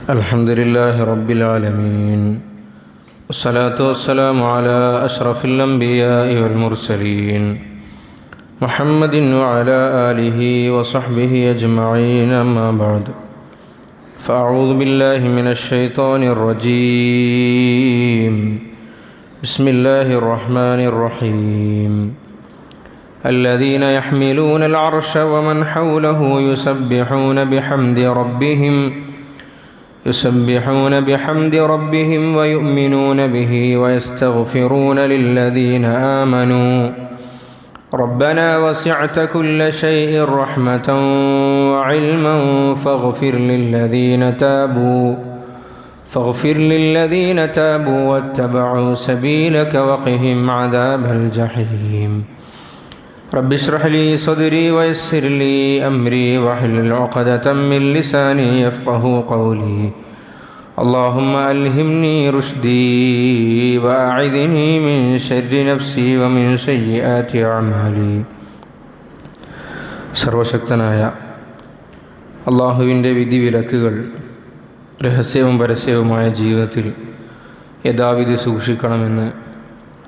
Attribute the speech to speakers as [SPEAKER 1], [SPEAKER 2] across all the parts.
[SPEAKER 1] الحمد لله رب العالمين والصلاة والسلام على أشرف الأنبياء والمرسلين محمد وعلى آله وصحبه أجمعين، أما بعد، فأعوذ بالله من الشيطان الرجيم. بسم الله الرحمن الرحيم. الذين يحملون العرش ومن حوله يسبحون بحمد ربهم ويؤمنون به ويستغفرون للذين آمنوا ربنا وسعت كل شيء رحمة وعلما فاغفر للذين تابوا واتبعوا سبيلك وقهم عذاب الجحيم. رب اشرح لي صدري ويسر لي أمري واحلل عقدة من لساني يفقهوا قولي. اللهم ألهمني رشدي وأعذني من شر نفسي ومن سيئات أعمالي. സർവശക്തനായ അള്ളാഹുവിൻ്റെ വിധിവിലക്കുകൾ രഹസ്യവും പരസ്യവുമായ ജീവിതത്തിൽ യഥാവിധി സൂക്ഷിക്കണമെന്ന്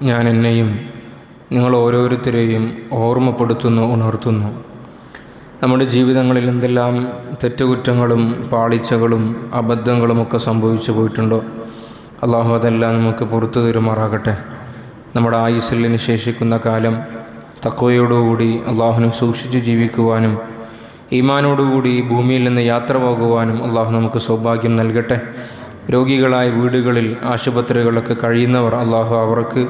[SPEAKER 1] ഞാൻ എന്നെയും നിങ്ങൾ ഓരോരുത്തരെയും ഉണർത്തുന്നു. നമ്മുടെ ജീവിതങ്ങളിൽ എന്തെല്ലാം തെറ്റുകുറ്റങ്ങളും പാളിച്ചകളും അബദ്ധങ്ങളുമൊക്കെ സംഭവിച്ചു പോയിട്ടുണ്ടോ, അള്ളാഹു അതെല്ലാം നമുക്ക് പുറത്തു തരുമാറാകട്ടെ. നമ്മുടെ ആയുസ്സിന് ശേഷിക്കുന്ന കാലം തഖ്വയോടുകൂടി അള്ളാഹുവിനെ സൂക്ഷിച്ചു ജീവിക്കുവാനും ഈമാനോടുകൂടി ഭൂമിയിൽ നിന്ന് യാത്ര പോകുവാനും അള്ളാഹു നമുക്ക് സൗഭാഗ്യം നൽകട്ടെ. രോഗികളായ വീടുകളിൽ ആശുപത്രികളിലൊക്കെ കഴിയുന്നവർ അള്ളാഹു അവർക്ക്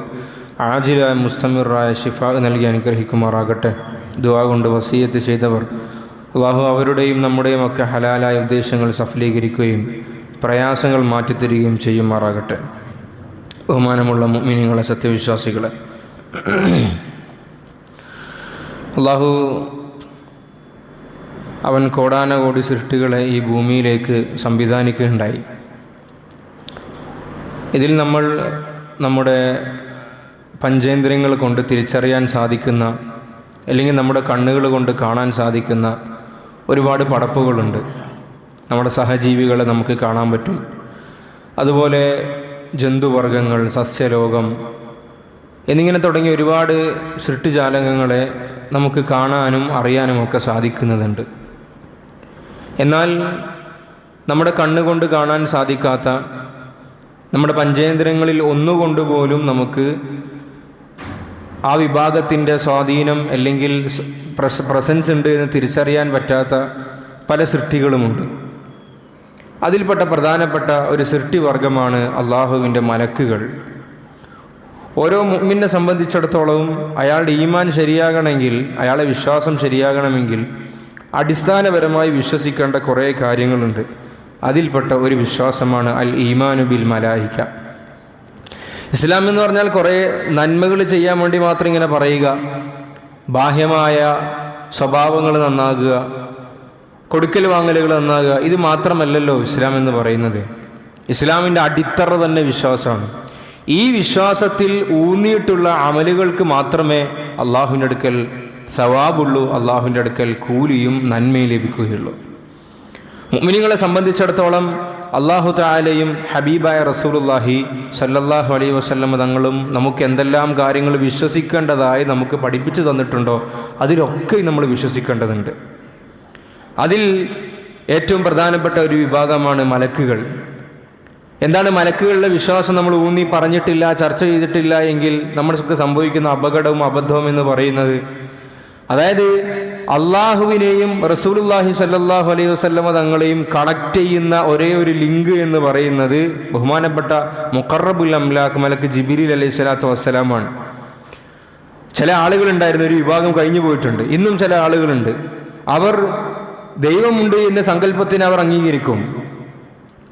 [SPEAKER 1] ആജിലായ മുസ്തമിറായ ശിഫാ നൽകി അനുഗ്രഹിക്കുമാറാകട്ടെ. ദുആ കൊണ്ട് വസിയത്ത് ചെയ്തവർ അള്ളാഹു അവരുടെയും നമ്മുടെയും ഒക്കെ ഹലാലായ ഉദ്ദേശങ്ങൾ സഫലീകരിക്കുകയും പ്രയാസങ്ങൾ മാറ്റിത്തരികയും ചെയ്യുമാറാകട്ടെ. ബഹുമാനമുള്ള മുഅ്മിനീങ്ങളെ, സത്യവിശ്വാസികളെ, അള്ളാഹു അവൻ കോടാനകോടി സൃഷ്ടികളെ ഈ ഭൂമിയിലേക്ക് സംവിധാനിക്കുകയുണ്ടായി. ഇതിൽ നമ്മൾ നമ്മുടെ പഞ്ചേന്ദ്രിയങ്ങൾ കൊണ്ട് തിരിച്ചറിയാൻ സാധിക്കുന്ന, അല്ലെങ്കിൽ നമ്മുടെ കണ്ണുകൾ കൊണ്ട് കാണാൻ സാധിക്കുന്ന ഒരുപാട് പടപ്പുകളുണ്ട്. നമ്മുടെ സഹജീവികളെ നമുക്ക് കാണാൻ പറ്റും. അതുപോലെ ജന്തുവർഗങ്ങൾ, സസ്യലോകം എന്നിങ്ങനെ തുടങ്ങിയ ഒരുപാട് സൃഷ്ടിജാലകങ്ങളെ നമുക്ക് കാണാനും അറിയാനുമൊക്കെ സാധിക്കുന്നതുണ്ട്. എന്നാൽ നമ്മുടെ കണ്ണുകൊണ്ട് കാണാൻ സാധിക്കാത്ത, നമ്മുടെ പഞ്ചേന്ദ്രിയങ്ങളിൽ ഒന്നുകൊണ്ടുപോലും നമുക്ക് ആ വിഭാഗത്തിൻ്റെ സ്വാധീനം അല്ലെങ്കിൽ പ്രസൻസ് ഉണ്ട് എന്ന് തിരിച്ചറിയാൻ പറ്റാത്ത പല സൃഷ്ടികളുമുണ്ട്. അതിൽപ്പെട്ട പ്രധാനപ്പെട്ട ഒരു സൃഷ്ടിവർഗമാണ് അള്ളാഹുവിൻ്റെ മലക്കുകൾ. ഓരോ മുഅ്മിനെ സംബന്ധിച്ചിടത്തോളം അയാളുടെ ഈമാൻ ശരിയാകണമെങ്കിൽ, അയാളുടെ വിശ്വാസം ശരിയാകണമെങ്കിൽ അടിസ്ഥാനപരമായി വിശ്വസിക്കേണ്ട കുറേ കാര്യങ്ങളുണ്ട്. അതിൽപ്പെട്ട ഒരു വിശ്വാസമാണ് അൽ ഈമാനു ബിൽ മലായിക. ഇസ്ലാം എന്ന് പറഞ്ഞാൽ കുറേ നന്മകൾ ചെയ്യാൻ വേണ്ടി മാത്രം ഇങ്ങനെ പറയുക, ബാഹ്യമായ സ്വഭാവങ്ങൾ നന്നാകുക, കൊടുക്കൽ വാങ്ങലുകൾ നന്നാകുക, ഇത് മാത്രമല്ലല്ലോ ഇസ്ലാം എന്ന് പറയുന്നത്. ഇസ്ലാമിൻ്റെ അടിത്തറ തന്നെ വിശ്വാസമാണ്. ഈ വിശ്വാസത്തിൽ ഊന്നിയിട്ടുള്ള അമലുകൾക്ക് മാത്രമേ അള്ളാഹുവിൻ്റെ അടുക്കൽ സവാബുള്ളൂ, അള്ളാഹുവിൻ്റെ അടുക്കൽ കൂലിയും നന്മയും ലഭിക്കുകയുള്ളൂ. മുഅ്മിനീങ്ങളെ സംബന്ധിച്ചിടത്തോളം അല്ലാഹു തആലയും ഹബീബായ റസൂലുള്ളാഹി സല്ലല്ലാഹു അലൈഹി വസല്ലം തങ്ങളും നമുക്ക് എന്തെല്ലാം കാര്യങ്ങൾ വിശ്വസിക്കേണ്ടതായി നമുക്ക് പഠിപ്പിച്ചു തന്നിട്ടുണ്ടോ അതിലൊക്കെ നമ്മൾ വിശ്വസിക്കേണ്ടതുണ്ട്. അതിൽ ഏറ്റവും പ്രധാനപ്പെട്ട ഒരു വിഭാഗമാണ് മലക്കുകൾ. എന്താണ് മലക്കുകളുടെ വിശ്വാസം നമ്മൾ ഊന്നി പറഞ്ഞിട്ടില്ല, ചർച്ച ചെയ്തിട്ടില്ല എങ്കിൽ നമ്മൾക്ക് സംഭവിക്കുന്ന അപകടവും അബദ്ധവും എന്ന് പറയുന്നത്, അതായത് അള്ളാഹുവിനെയും റസൂലുള്ളാഹി സ്വല്ലല്ലാഹു അലൈഹി വസല്ലമ തങ്ങളെയും കണക്ട് ചെയ്യുന്ന ഒരേ ഒരു ലിങ്ക് എന്ന് പറയുന്നത് ബഹുമാനപ്പെട്ട മുഖറബുൽ അംലാഖ് മലക്ക് ജിബ്രീൽ അലൈഹി സ്വലാത്തു വസ്സലാമാണ്. ചില ആളുകളുണ്ടായിരുന്നു, ഒരു വിഭാഗം കഴിഞ്ഞു പോയിട്ടുണ്ട്, ഇന്നും ചില ആളുകളുണ്ട്. അവർ ദൈവമുണ്ട് എന്ന സങ്കല്പത്തിന് അവർ അംഗീകരിക്കും.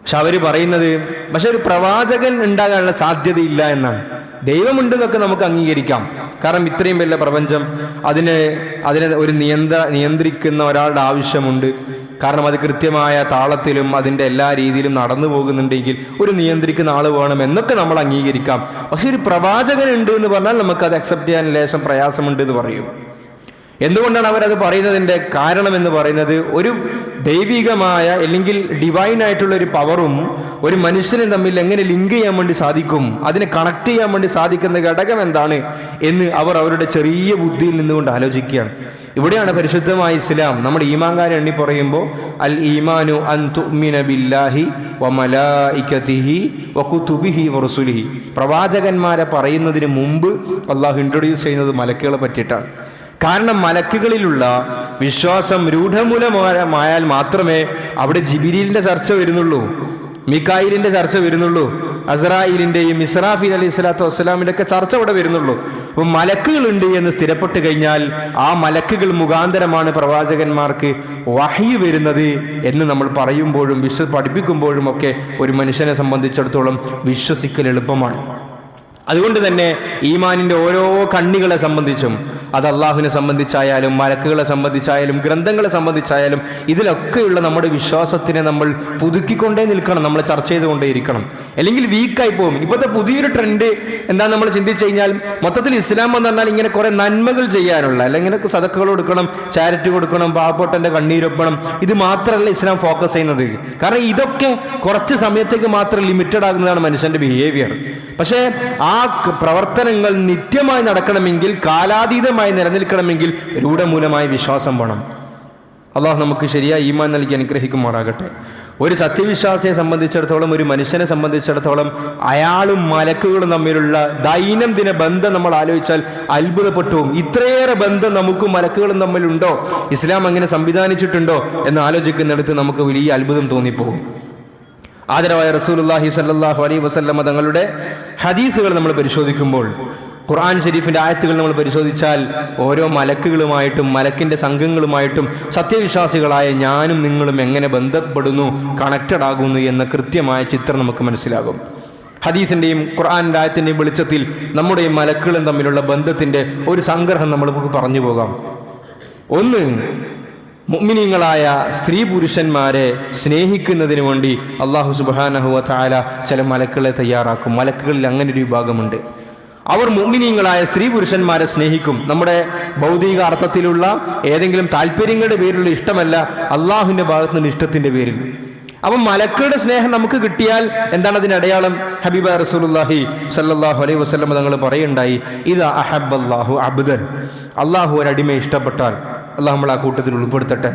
[SPEAKER 1] പക്ഷെ അവർ പറയുന്നത് ഒരു പ്രവാചകൻ ഉണ്ടാകാനുള്ള സാധ്യതയില്ല എന്നാണ്. ദൈവമുണ്ടെന്നൊക്കെ നമുക്ക് അംഗീകരിക്കാം, കാരണം ഇത്രയും വലിയ പ്രപഞ്ചം, അതിനെ ഒരു നിയന്ത്രിക്കുന്ന ഒരാളുടെ ആവശ്യമുണ്ട്. കാരണം അത് കൃത്യമായ താളത്തിലും അതിൻ്റെ എല്ലാ രീതിയിലും നടന്നു പോകുന്നുണ്ടെങ്കിൽ ഒരു നിയന്ത്രിക്കുന്ന ആൾ വേണം എന്നൊക്കെ നമ്മൾ അംഗീകരിക്കാം. പക്ഷെ ഒരു പ്രവാചകൻ ഉണ്ട് എന്ന് പറഞ്ഞാൽ നമുക്കത് അക്സെപ്റ്റ് ചെയ്യാൻ ലേശം പ്രയാസമുണ്ട് എന്ന് പറയും. എന്തുകൊണ്ടാണ് അവരത് പറയുന്നതിൻ്റെ കാരണം എന്ന് പറയുന്നത്, ഒരു ദൈവികമായ അല്ലെങ്കിൽ ഡിവൈനായിട്ടുള്ള ഒരു പവറും ഒരു മനുഷ്യനും തമ്മിൽ എങ്ങനെ ലിങ്ക് ചെയ്യാൻ വേണ്ടി സാധിക്കും, അതിനെ കണക്ട് ചെയ്യാൻ വേണ്ടി സാധിക്കുന്ന ഘടകം എന്താണ് എന്ന് അവർ അവരുടെ ചെറിയ ബുദ്ധിയിൽ നിന്നുകൊണ്ട് ആലോചിക്കുകയാണ്. ഇവിടെയാണ് പരിശുദ്ധമായ ഇസ്ലാം നമ്മുടെ ഈമാൻകാരെ എണ്ണി പറയുമ്പോൾ അൽ ഈമാനു അൻ തുഅ്മിന ബില്ലാഹി വ മലായികതിഹി വ കുതുബിഹി വ റസുലിഹി. പ്രവാചകന്മാരെ പറയുന്നതിന് മുമ്പ് അള്ളാഹു ഇൻട്രൊഡ്യൂസ് ചെയ്യുന്നത് മലക്കുകളെ പറ്റിയിട്ടാണ്. കാരണം മലക്കുകളിലുള്ള വിശ്വാസം രൂഢമൂലമായാൽ മാത്രമേ അവിടെ ജിബിരീലിന്റെ ചർച്ച വരുന്നുള്ളൂ, മിക്കായിലിന്റെ ചർച്ച വരുന്നുള്ളൂ, അസ്രായിലിന്റെയും ഇസ്രാഫീൽ അലൈഹി സ്വലാത്തു വസ്സലാമിന്റെ ഒക്കെ ചർച്ച അവിടെ വരുന്നുള്ളൂ. അപ്പം മലക്കുകളുണ്ട് എന്ന് സ്ഥിരപ്പെട്ട് കഴിഞ്ഞാൽ ആ മലക്കുകൾ മുഖാന്തരമാണ് പ്രവാചകന്മാർക്ക് വഹ്യ് വരുന്നത് എന്ന് നമ്മൾ പറയുമ്പോഴും പഠിപ്പിക്കുമ്പോഴും ഒക്കെ ഒരു മനുഷ്യനെ സംബന്ധിച്ചിടത്തോളം വിശ്വസിക്കൽ എളുപ്പമാണ്. അതുകൊണ്ട് തന്നെ ഈമാനിന്റെ ഓരോ കണ്ണികളെ സംബന്ധിച്ചും, അത് അള്ളാഹുവിനെ സംബന്ധിച്ചായാലും മലക്കുകളെ സംബന്ധിച്ചായാലും ഗ്രന്ഥങ്ങളെ സംബന്ധിച്ചായാലും, ഇതിലൊക്കെയുള്ള നമ്മുടെ വിശ്വാസത്തിനെ നമ്മൾ പുതുക്കിക്കൊണ്ടേ നിൽക്കണം, നമ്മൾ ചർച്ച ചെയ്തുകൊണ്ടേയിരിക്കണം. അല്ലെങ്കിൽ വീക്കായി പോകും. ഇപ്പോഴത്തെ പുതിയൊരു ട്രെൻഡ് എന്താ നമ്മൾ ചിന്തിച്ചു കഴിഞ്ഞാൽ, മൊത്തത്തിൽ ഇസ്ലാം എന്ന് പറഞ്ഞാൽ ഇങ്ങനെ കുറെ നന്മകൾ ചെയ്യാനുള്ള, അല്ലെങ്കിൽ ഇങ്ങനെ സദക്കകൾ കൊടുക്കണം, ചാരിറ്റി കൊടുക്കണം, പാവപ്പെട്ടന്റെ കണ്ണീരൊപ്പണം, ഇത് മാത്രമല്ല ഇസ്ലാം ഫോക്കസ് ചെയ്യുന്നത്. കാരണം ഇതൊക്കെ കുറച്ച് സമയത്തേക്ക് മാത്രം ലിമിറ്റഡ് ആകുന്നതാണ് മനുഷ്യന്റെ ബിഹേവിയർ. പക്ഷേ ആ പ്രവർത്തനങ്ങൾ നിത്യമായി നടക്കണമെങ്കിൽ, കാലാതീതമായി നിലനിൽക്കണമെങ്കിൽ രൂഢമൂലമായ വിശ്വാസം വേണം. അള്ളാഹു നമുക്ക് ശരിയായ ഈമാൻ നൽകി അനുഗ്രഹിക്കുമാറാകട്ടെ. ഒരു സത്യവിശ്വാസിയെ സംബന്ധിച്ചിടത്തോളം, ഒരു മനുഷ്യനെ സംബന്ധിച്ചിടത്തോളം അയാളും മലക്കുകളും തമ്മിലുള്ള ദൈനംദിന ബന്ധം നമ്മൾ ആലോചിച്ചാൽ അത്ഭുതപ്പെട്ടു. ഇത്രയേറെ ബന്ധം നമുക്കും മലക്കുകളും തമ്മിലുണ്ടോ, ഇസ്ലാം അങ്ങനെ സംവിധാനിച്ചിട്ടുണ്ടോ എന്ന് ആലോചിക്കുന്നിടത്ത് നമുക്ക് വലിയ അത്ഭുതം തോന്നിപ്പോകും. ആദരവായ റസൂലുള്ളാഹി സ്വല്ലല്ലാഹു അലൈഹി വസല്ലമ തങ്ങളുടെ ഹദീസുകൾ നമ്മൾ പരിശോധിക്കുമ്പോൾ, ഖുർആൻ ഷരീഫിന്റെ ആയത്തുകൾ നമ്മൾ പരിശോധിച്ചാൽ, ഓരോ മലക്കുകളുമായിട്ടും മലക്കിന്റെ സംഘങ്ങളുമായിട്ടും സത്യവിശ്വാസികളായ ഞാനും നിങ്ങളും എങ്ങനെ ബന്ധപ്പെടുന്നു, കണക്റ്റഡ് ആകുന്നു എന്ന കൃത്യമായ ചിത്രം നമുക്ക് മനസ്സിലാകും. ഹദീസിന്റെയും ഖുർആനിന്റെ ആയത്തിന്റെയും വെളിച്ചത്തിൽ നമ്മുടെയും മലക്കുകളും തമ്മിലുള്ള ബന്ധത്തിന്റെ ഒരു സംഗ്രഹം നമുക്ക് പറഞ്ഞു പോകാം. ഒന്ന്, മുഅ്മിനീങ്ങളായ സ്ത്രീ പുരുഷന്മാരെ സ്നേഹിക്കുന്നതിന് വേണ്ടി അല്ലാഹു സുബ്ഹാനഹു വ തആല ചില മലക്കുകളെ തയ്യാറാക്കും. മലക്കുകളിൽ അങ്ങനെ ഒരു വിഭാഗമുണ്ട്. അവർ മുഅ്മിനീങ്ങളായ സ്ത്രീ പുരുഷന്മാരെ സ്നേഹിക്കും. നമ്മുടെ ഭൗതിക അർത്ഥത്തിലുള്ള ഏതെങ്കിലും താല്പര്യങ്ങളുടെ പേരിലുള്ള ഇഷ്ടമല്ല, അള്ളാഹുവിന്റെ ഭാഗത്തു നിന്ന് ഇഷ്ടത്തിന്റെ പേരിൽ. അപ്പം മലക്കുകളുടെ സ്നേഹം നമുക്ക് കിട്ടിയാൽ എന്താണ് അതിന്റെ അടയാളം? ഹബീബ റസൂലുള്ളാഹി സ്വല്ലല്ലാഹു അലൈഹി വസല്ലം തങ്ങൾ പറയുണ്ടായി, ഇദാ അഹബ്ബല്ലാഹു അബ്ദൻ, അള്ളാഹു ഒരു അടിമയെ ഇഷ്ടപ്പെട്ടാൽ, അള്ളാഹു നമ്മൾ ആ കൂട്ടത്തിൽ ഉൾപ്പെടുത്തട്ടെ,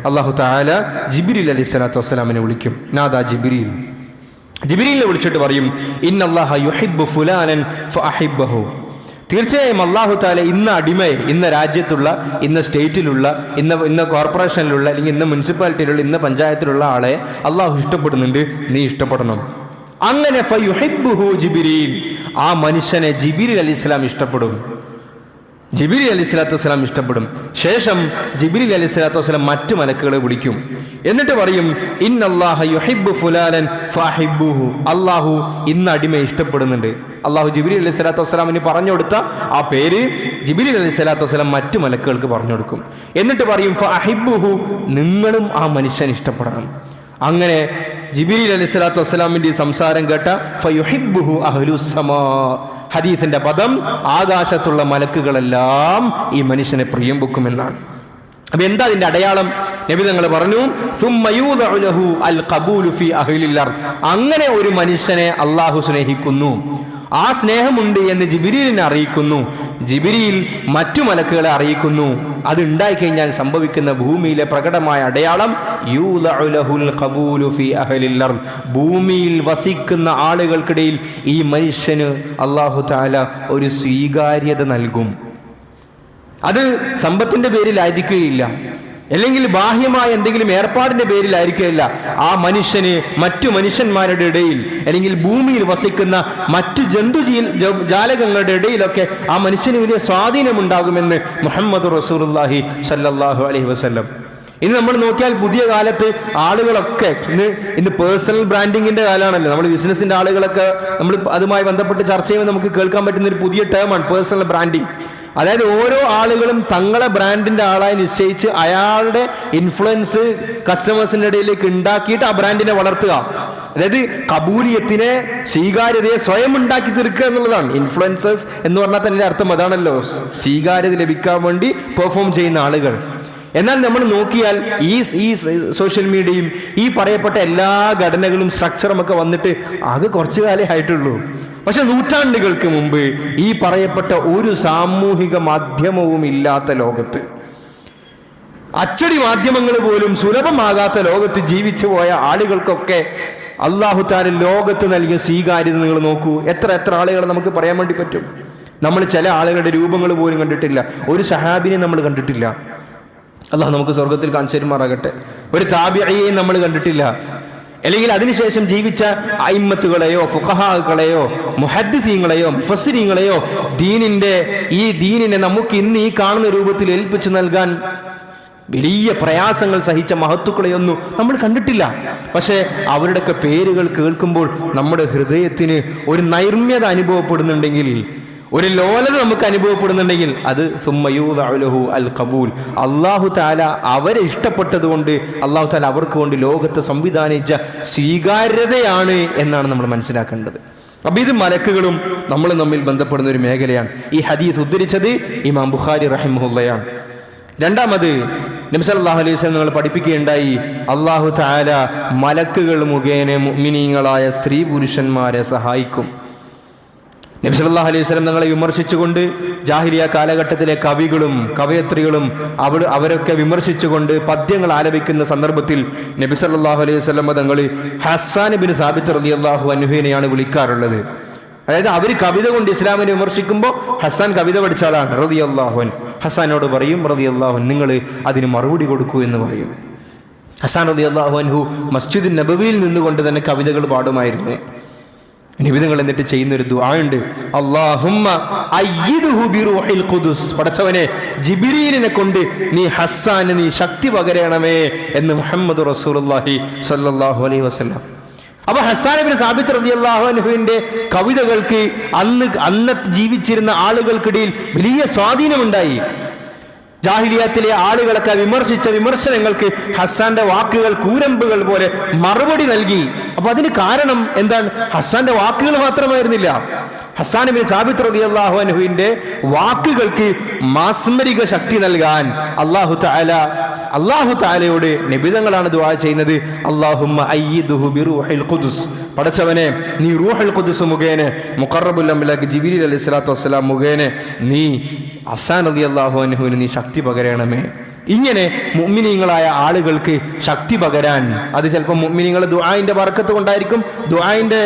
[SPEAKER 1] അള്ളാഹു തആല ജിബ്രീൽ അലൈഹി സ്വലാത്തു വസ്സലാമിനെ വിളിക്കും. നാദാ ജിബ്രീൽ. ജിബ്രീലിനെ വിളിച്ചിട്ട് പറയും, ഇന്നല്ലാഹ യുഹിബ്ബു ഫുലാനൻ ഫഅഹിബ്ബഹു. തീർച്ചയായും അള്ളാഹു തആല ഇന്ന അടിമയെ, ഇന്ന രാജ്യത്തുള്ള, ഇന്ന സ്റ്റേറ്റിലുള്ള, ഇന്ന കോർപ്പറേഷനിലുള്ള, അല്ലെങ്കിൽ ഇന്ന മുനിസിപ്പാലിറ്റിയിലുള്ള, ഇന്ന പഞ്ചായത്തിലുള്ള ആളെ അള്ളാഹു ഇഷ്ടപ്പെടുന്നുണ്ട്, നീ ഇഷ്ടപ്പെടണം. അങ്ങനെ ഫയുഹിബ്ബുഹു ജിബ്രീൽ, ആ മനുഷ്യനെ ജിബ്രീൽ അലൈഹിസ്സലാം ഇഷ്ടപ്പെടും. ജിബ്രീൽ അലൈഹി സ്വലാത്തു വസ്സലാം ഇഷ്ടപ്പെടും. ശേഷം ജിബ്രീൽ അലൈഹി സ്വലാത്തു വസ്സലാം മറ്റു മലക്കുകളെ വിളിക്കും. എന്നിട്ട് പറയും, ഇന്നല്ലാഹ യുഹിബ്ബു ഫുലാനൻ ഫഅഹിബ്ബുഹു, അള്ളാഹു ഇന്ന അടിമയെ ഇഷ്ടപ്പെടുന്നുണ്ട്. അള്ളാഹു ജിബ്രീൽ അലൈഹി സ്വലാത്തു വസ്സലാമിന് പറഞ്ഞു കൊടുത്ത ആ പേര് ജിബ്രീൽ അലൈഹി സ്വലാത്തു വസ്സലാം മറ്റു മലക്കുകൾക്ക് പറഞ്ഞു കൊടുക്കും. എന്നിട്ട് പറയും, ഫഅഹിബ്ബുഹു, നിങ്ങളും ആ മനുഷ്യനെ ഇഷ്ടപ്പെടണം. അങ്ങനെ ജിബ്രീൽ അലൈഹി സ്വലാത്തു വസ്സലാമിന്റെ സംസാരം കേട്ട ഫയുഹിബ്ബുഹു അഹ്ലുസ് സമാ, ഹദീസിന്റെ പദം ആകാശത്തുള്ള മലക്കുകളെല്ലാം ഈ മനുഷ്യനെ പ്രിയം വെക്കുമെന്നാണ്. അപ്പൊ എന്താ അതിന്റെ അടയാളം? നബി തങ്ങൾ പറഞ്ഞു, അങ്ങനെ ഒരു മനുഷ്യനെ അള്ളാഹു സ്നേഹിക്കുന്നു, ആ സ്നേഹമുണ്ട് എന്ന് ജിബ്രീലിനെ അറിയിക്കുന്നു. ജിബ്രീൽ മറ്റു മലക്കുകളെ അറിയിക്കുന്നു. അത് ഉണ്ടായിക്കഴിഞ്ഞാൽ സംഭവിക്കുന്ന ഭൂമിയിലെ പ്രകടമായ അടയാളം, ഭൂമിയിൽ വസിക്കുന്ന ആളുകൾക്കിടയിൽ ഈ മനുഷ്യന് അല്ലാഹു തആല ഒരു സ്വീകാര്യത നൽകും. അത് സമ്പത്തിന്റെ പേരിലായിരിക്കുകയില്ല, അല്ലെങ്കിൽ ബാഹ്യമായ എന്തെങ്കിലും ഏർപ്പാടിന്റെ പേരിലായിരിക്കുകയില്ല. ആ മനുഷ്യന് മറ്റു മനുഷ്യന്മാരുടെ ഇടയിൽ, അല്ലെങ്കിൽ ഭൂമിയിൽ വസിക്കുന്ന മറ്റു ജാലകങ്ങളുടെ ഇടയിലൊക്കെ ആ മനുഷ്യന് വലിയ സ്വാധീനമുണ്ടാകുമെന്ന് മുഹമ്മദ് റസൂലുള്ളാഹി സ്വല്ലല്ലാഹു അലൈഹി വസല്ലം. ഇനി നമ്മൾ നോക്കിയാൽ പുതിയ കാലത്ത് ആളുകളൊക്കെ ഇന്ന് പേഴ്സണൽ ബ്രാൻഡിങ്ങിന്റെ കാലമാണല്ലോ. നമ്മൾ ബിസിനസിന്റെ ആളുകളൊക്കെ നമ്മൾ അതുമായി ബന്ധപ്പെട്ട് ചർച്ച ചെയ്യുമ്പോൾ നമുക്ക് കേൾക്കാൻ പറ്റുന്ന ഒരു പുതിയ ടേമാണ് പേഴ്സണൽ ബ്രാൻഡിങ്. അതായത് ഓരോ ആളുകളും തങ്ങളെ ബ്രാൻഡിന്റെ ആളായി നിശ്ചയിച്ച് അയാളുടെ ഇൻഫ്ലുവൻസ് കസ്റ്റമേഴ്സിന്റെ ഇടയിലേക്ക് ഉണ്ടാക്കിയിട്ട് ആ ബ്രാൻഡിനെ വളർത്തുക. അതായത് കബൂലിയത്തിനെ, സ്വീകാര്യതയെ സ്വയം ഉണ്ടാക്കി തീർക്കുക എന്നുള്ളതാണ്. ഇൻഫ്ലുവൻസേഴ്സ് എന്ന് പറഞ്ഞാൽ തന്നെ അർത്ഥം അതാണല്ലോ, സ്വീകാര്യത ലഭിക്കാൻ വേണ്ടി പെർഫോം ചെയ്യുന്ന ആളുകൾ. എന്നാൽ നമ്മൾ നോക്കിയാൽ ഈ സോഷ്യൽ മീഡിയയും ഈ പറയപ്പെട്ട എല്ലാ ഘടനകളും സ്ട്രക്ചറും ഒക്കെ വന്നിട്ട് ആകെ കുറച്ചു കാലേ ആയിട്ടുള്ളൂ. പക്ഷെ നൂറ്റാണ്ടുകൾക്ക് മുമ്പ് ഈ പറയപ്പെട്ട ഒരു സാമൂഹിക മാധ്യമവും ഇല്ലാത്ത ലോകത്ത്, അച്ചടി മാധ്യമങ്ങൾ പോലും സുലഭമാകാത്ത ലോകത്ത് ജീവിച്ചു പോയ ആളുകൾക്കൊക്കെ അല്ലാഹു തആല ലോകത്ത് നൽകിയ സ്വീകാര്യത നിങ്ങൾ നോക്കൂ. എത്ര ആളുകളെ നമുക്ക് പറയാൻ വേണ്ടി പറ്റും. നമ്മൾ ചില ആളുകളുടെ രൂപങ്ങൾ പോലും കണ്ടിട്ടില്ല, ഒരു സഹാബിനെ നമ്മൾ കണ്ടിട്ടില്ല. അല്ലാഹു നമുക്ക് സ്വർഗത്തിൽ കാണിച്ചു തരുമാറാകട്ടെ. ഒരു താബിഈയെ നമ്മൾ കണ്ടിട്ടില്ല. അല്ലെങ്കിൽ അതിനുശേഷം ജീവിച്ച അയിമ്മത്തുകളെയോ ഫുഖഹാകളെയോ മുഹദ്ദിസീങ്ങളെയോ മുഫസ്സിരീങ്ങളെയോ ഈ ദീനിനെ നമുക്ക് ഇന്ന് ഈ കാണുന്ന രൂപത്തിൽ ഏൽപ്പിച്ചു നൽകാൻ വലിയ പ്രയാസങ്ങൾ സഹിച്ച മഹത്തുക്കളെയൊന്നും നമ്മൾ കണ്ടിട്ടില്ല. പക്ഷേ അവരുടെയൊക്കെ പേരുകൾ കേൾക്കുമ്പോൾ നമ്മുടെ ഹൃദയത്തിന് ഒരു നൈർമ്യത അനുഭവപ്പെടുന്നുണ്ടെങ്കിൽ, ഒരു ലോലത നമുക്ക് അനുഭവപ്പെടുന്നുണ്ടെങ്കിൽ അത് സുമ്മയൂദഅലഹു അൽ ഖബൂൽ, അല്ലാഹു തആല അവരെ ഇഷ്ടപ്പെട്ടതുകൊണ്ട് അല്ലാഹു തആല അവർക്ക് വേണ്ടി ലോകത്ത് സംവിധാനിച്ച സ്വീകാര്യതയാണ് എന്നാണ് നമ്മൾ മനസ്സിലാക്കേണ്ടത്. അപ്പൊ ഇത് മലക്കുകളും നമ്മൾ തമ്മിൽ ബന്ധപ്പെടുന്ന ഒരു മേഖലയാണ്. ഈ ഹദീസ് ഉദ്ധരിച്ചത് ഇമാം ബുഖാരി റഹിമഹുള്ളയാണ്. രണ്ടാമത് നബി സല്ലല്ലാഹു അലൈഹി വസല്ലം നമ്മൾ പഠിപ്പിക്കുകയുണ്ടായി, അല്ലാഹു തആല മലക്കുകൾ മുഖേന മുഅ്മിനീങ്ങളായ സ്ത്രീ പുരുഷന്മാരെ സഹായിക്കും. നബി സല്ലല്ലാഹു അലൈഹി വസല്ലം തങ്ങളെ വിമർശിച്ചുകൊണ്ട് ജാഹിലിയ കാലഘട്ടത്തിലെ കവികളും കവയത്രികളും അവരൊക്കെ വിമർശിച്ചുകൊണ്ട് പദ്യങ്ങൾ ആലപിക്കുന്ന സന്ദർഭത്തിൽ നബി സല്ലല്ലാഹു അലൈഹി വസല്ലം തങ്ങൾ ഹസ്സാൻ ഇബ്നു സാബിത്ത് റളിയല്ലാഹു അൻഹുവിനെയാണ് വിളിക്കാറുള്ളത്. അതായത് അവർ കവിത കൊണ്ട് ഇസ്ലാമിനെ വിമർശിക്കുമ്പോൾ ഹസ്സാൻ കവിത പഠിച്ചാലാണ് റളിയല്ലാഹു അൻഹു. ഹസ്സാനോട് പറയും റളിയല്ലാഹു അൻഹു നിങ്ങൾ അതിന് മറുപടി കൊടുക്കൂ എന്ന് പറയും. ഹസ്സാൻ റളിയല്ലാഹു അൻഹു മസ്ജിദുൻ നബവിയിൽ നിന്നുകൊണ്ട് തന്നെ കവിതകൾ പാടുമായിരുന്നു. നിബിധങ്ങൾ എന്നിട്ട് ചെയ്യുന്ന ഒരു ദുആ ഉണ്ട്, അല്ലാഹുമ്മ അയ്യിദ്ഹു ബിറൂഹിൽ ഖുദുസ്, പടച്ചവനെ ജിബ്രീലിനെ കൊണ്ട് നീ ഹസ്സാന് നീ ശക്തി പകരണമേ എന്ന് മുഹമ്മദ് റസൂലുള്ളാഹി സ്വല്ലല്ലാഹു അലൈഹി വസല്ലം. അപ്പൊ ഹസ്സാൻ ഇബ്നു സാബിത്ത് റളിയല്ലാഹു അൻഹുവിന്റെ കവിതകൾക്ക് അന്ന് ജീവിച്ചിരുന്ന ആളുകൾക്കിടയിൽ വലിയ സ്വാധീനമുണ്ടായി. ജാഹിലിയത്തിലെ ആളുകളൊക്കെ വിമർശിച്ച വിമർശനങ്ങൾക്ക് ഹസ്സാന്റെ വാക്കുകൾ കൂരമ്പുകൾ പോലെ മറുപടി നൽകി. അപ്പൊ അതിന് കാരണം എന്താണ്? ഹസ്സാന്റെ വാക്കുകൾ മാത്രമായിരുന്നില്ല, ഹസ്സാൻ ഇബ്നു സാബിത്ത് റളിയല്ലാഹു അൻഹുവിന്റെ വാക്കുകൾക്ക് മാസ്മരിക ശക്തി നൽകാൻ അല്ലാഹു തആലയോട് നിബിധങ്ങളാണ് ദുആ ചെയ്യുന്നത്, അല്ലാഹുമ്മ അയ്യിദ്ഹു ബിറൂഹിൽ ഖുദുസ്, പടച്ചവനെ നീ റൂഹുൽ ഖുദുസ് മുഖേന മുഖറബുൽ അംലാഖ് ജിബ്രീൽ അലൈഹിസ്സലാത്തു വസ്സലാം മുഖേന നീ ഹസ്സാൻ റളിയല്ലാഹു അൻഹുവിന് നീ ശക്തി പകരണമേ. ഇങ്ങനെ മുഅ്മിനീങ്ങളായ ആളുകൾക്ക് ശക്തി പകരാൻ, അത് ചിലപ്പോൾ മുഅ്മിനീങ്ങളുടെ ദുആഇന്റെ ബർക്കത്ത് കൊണ്ടായിരിക്കും, ദുആഇന്റെ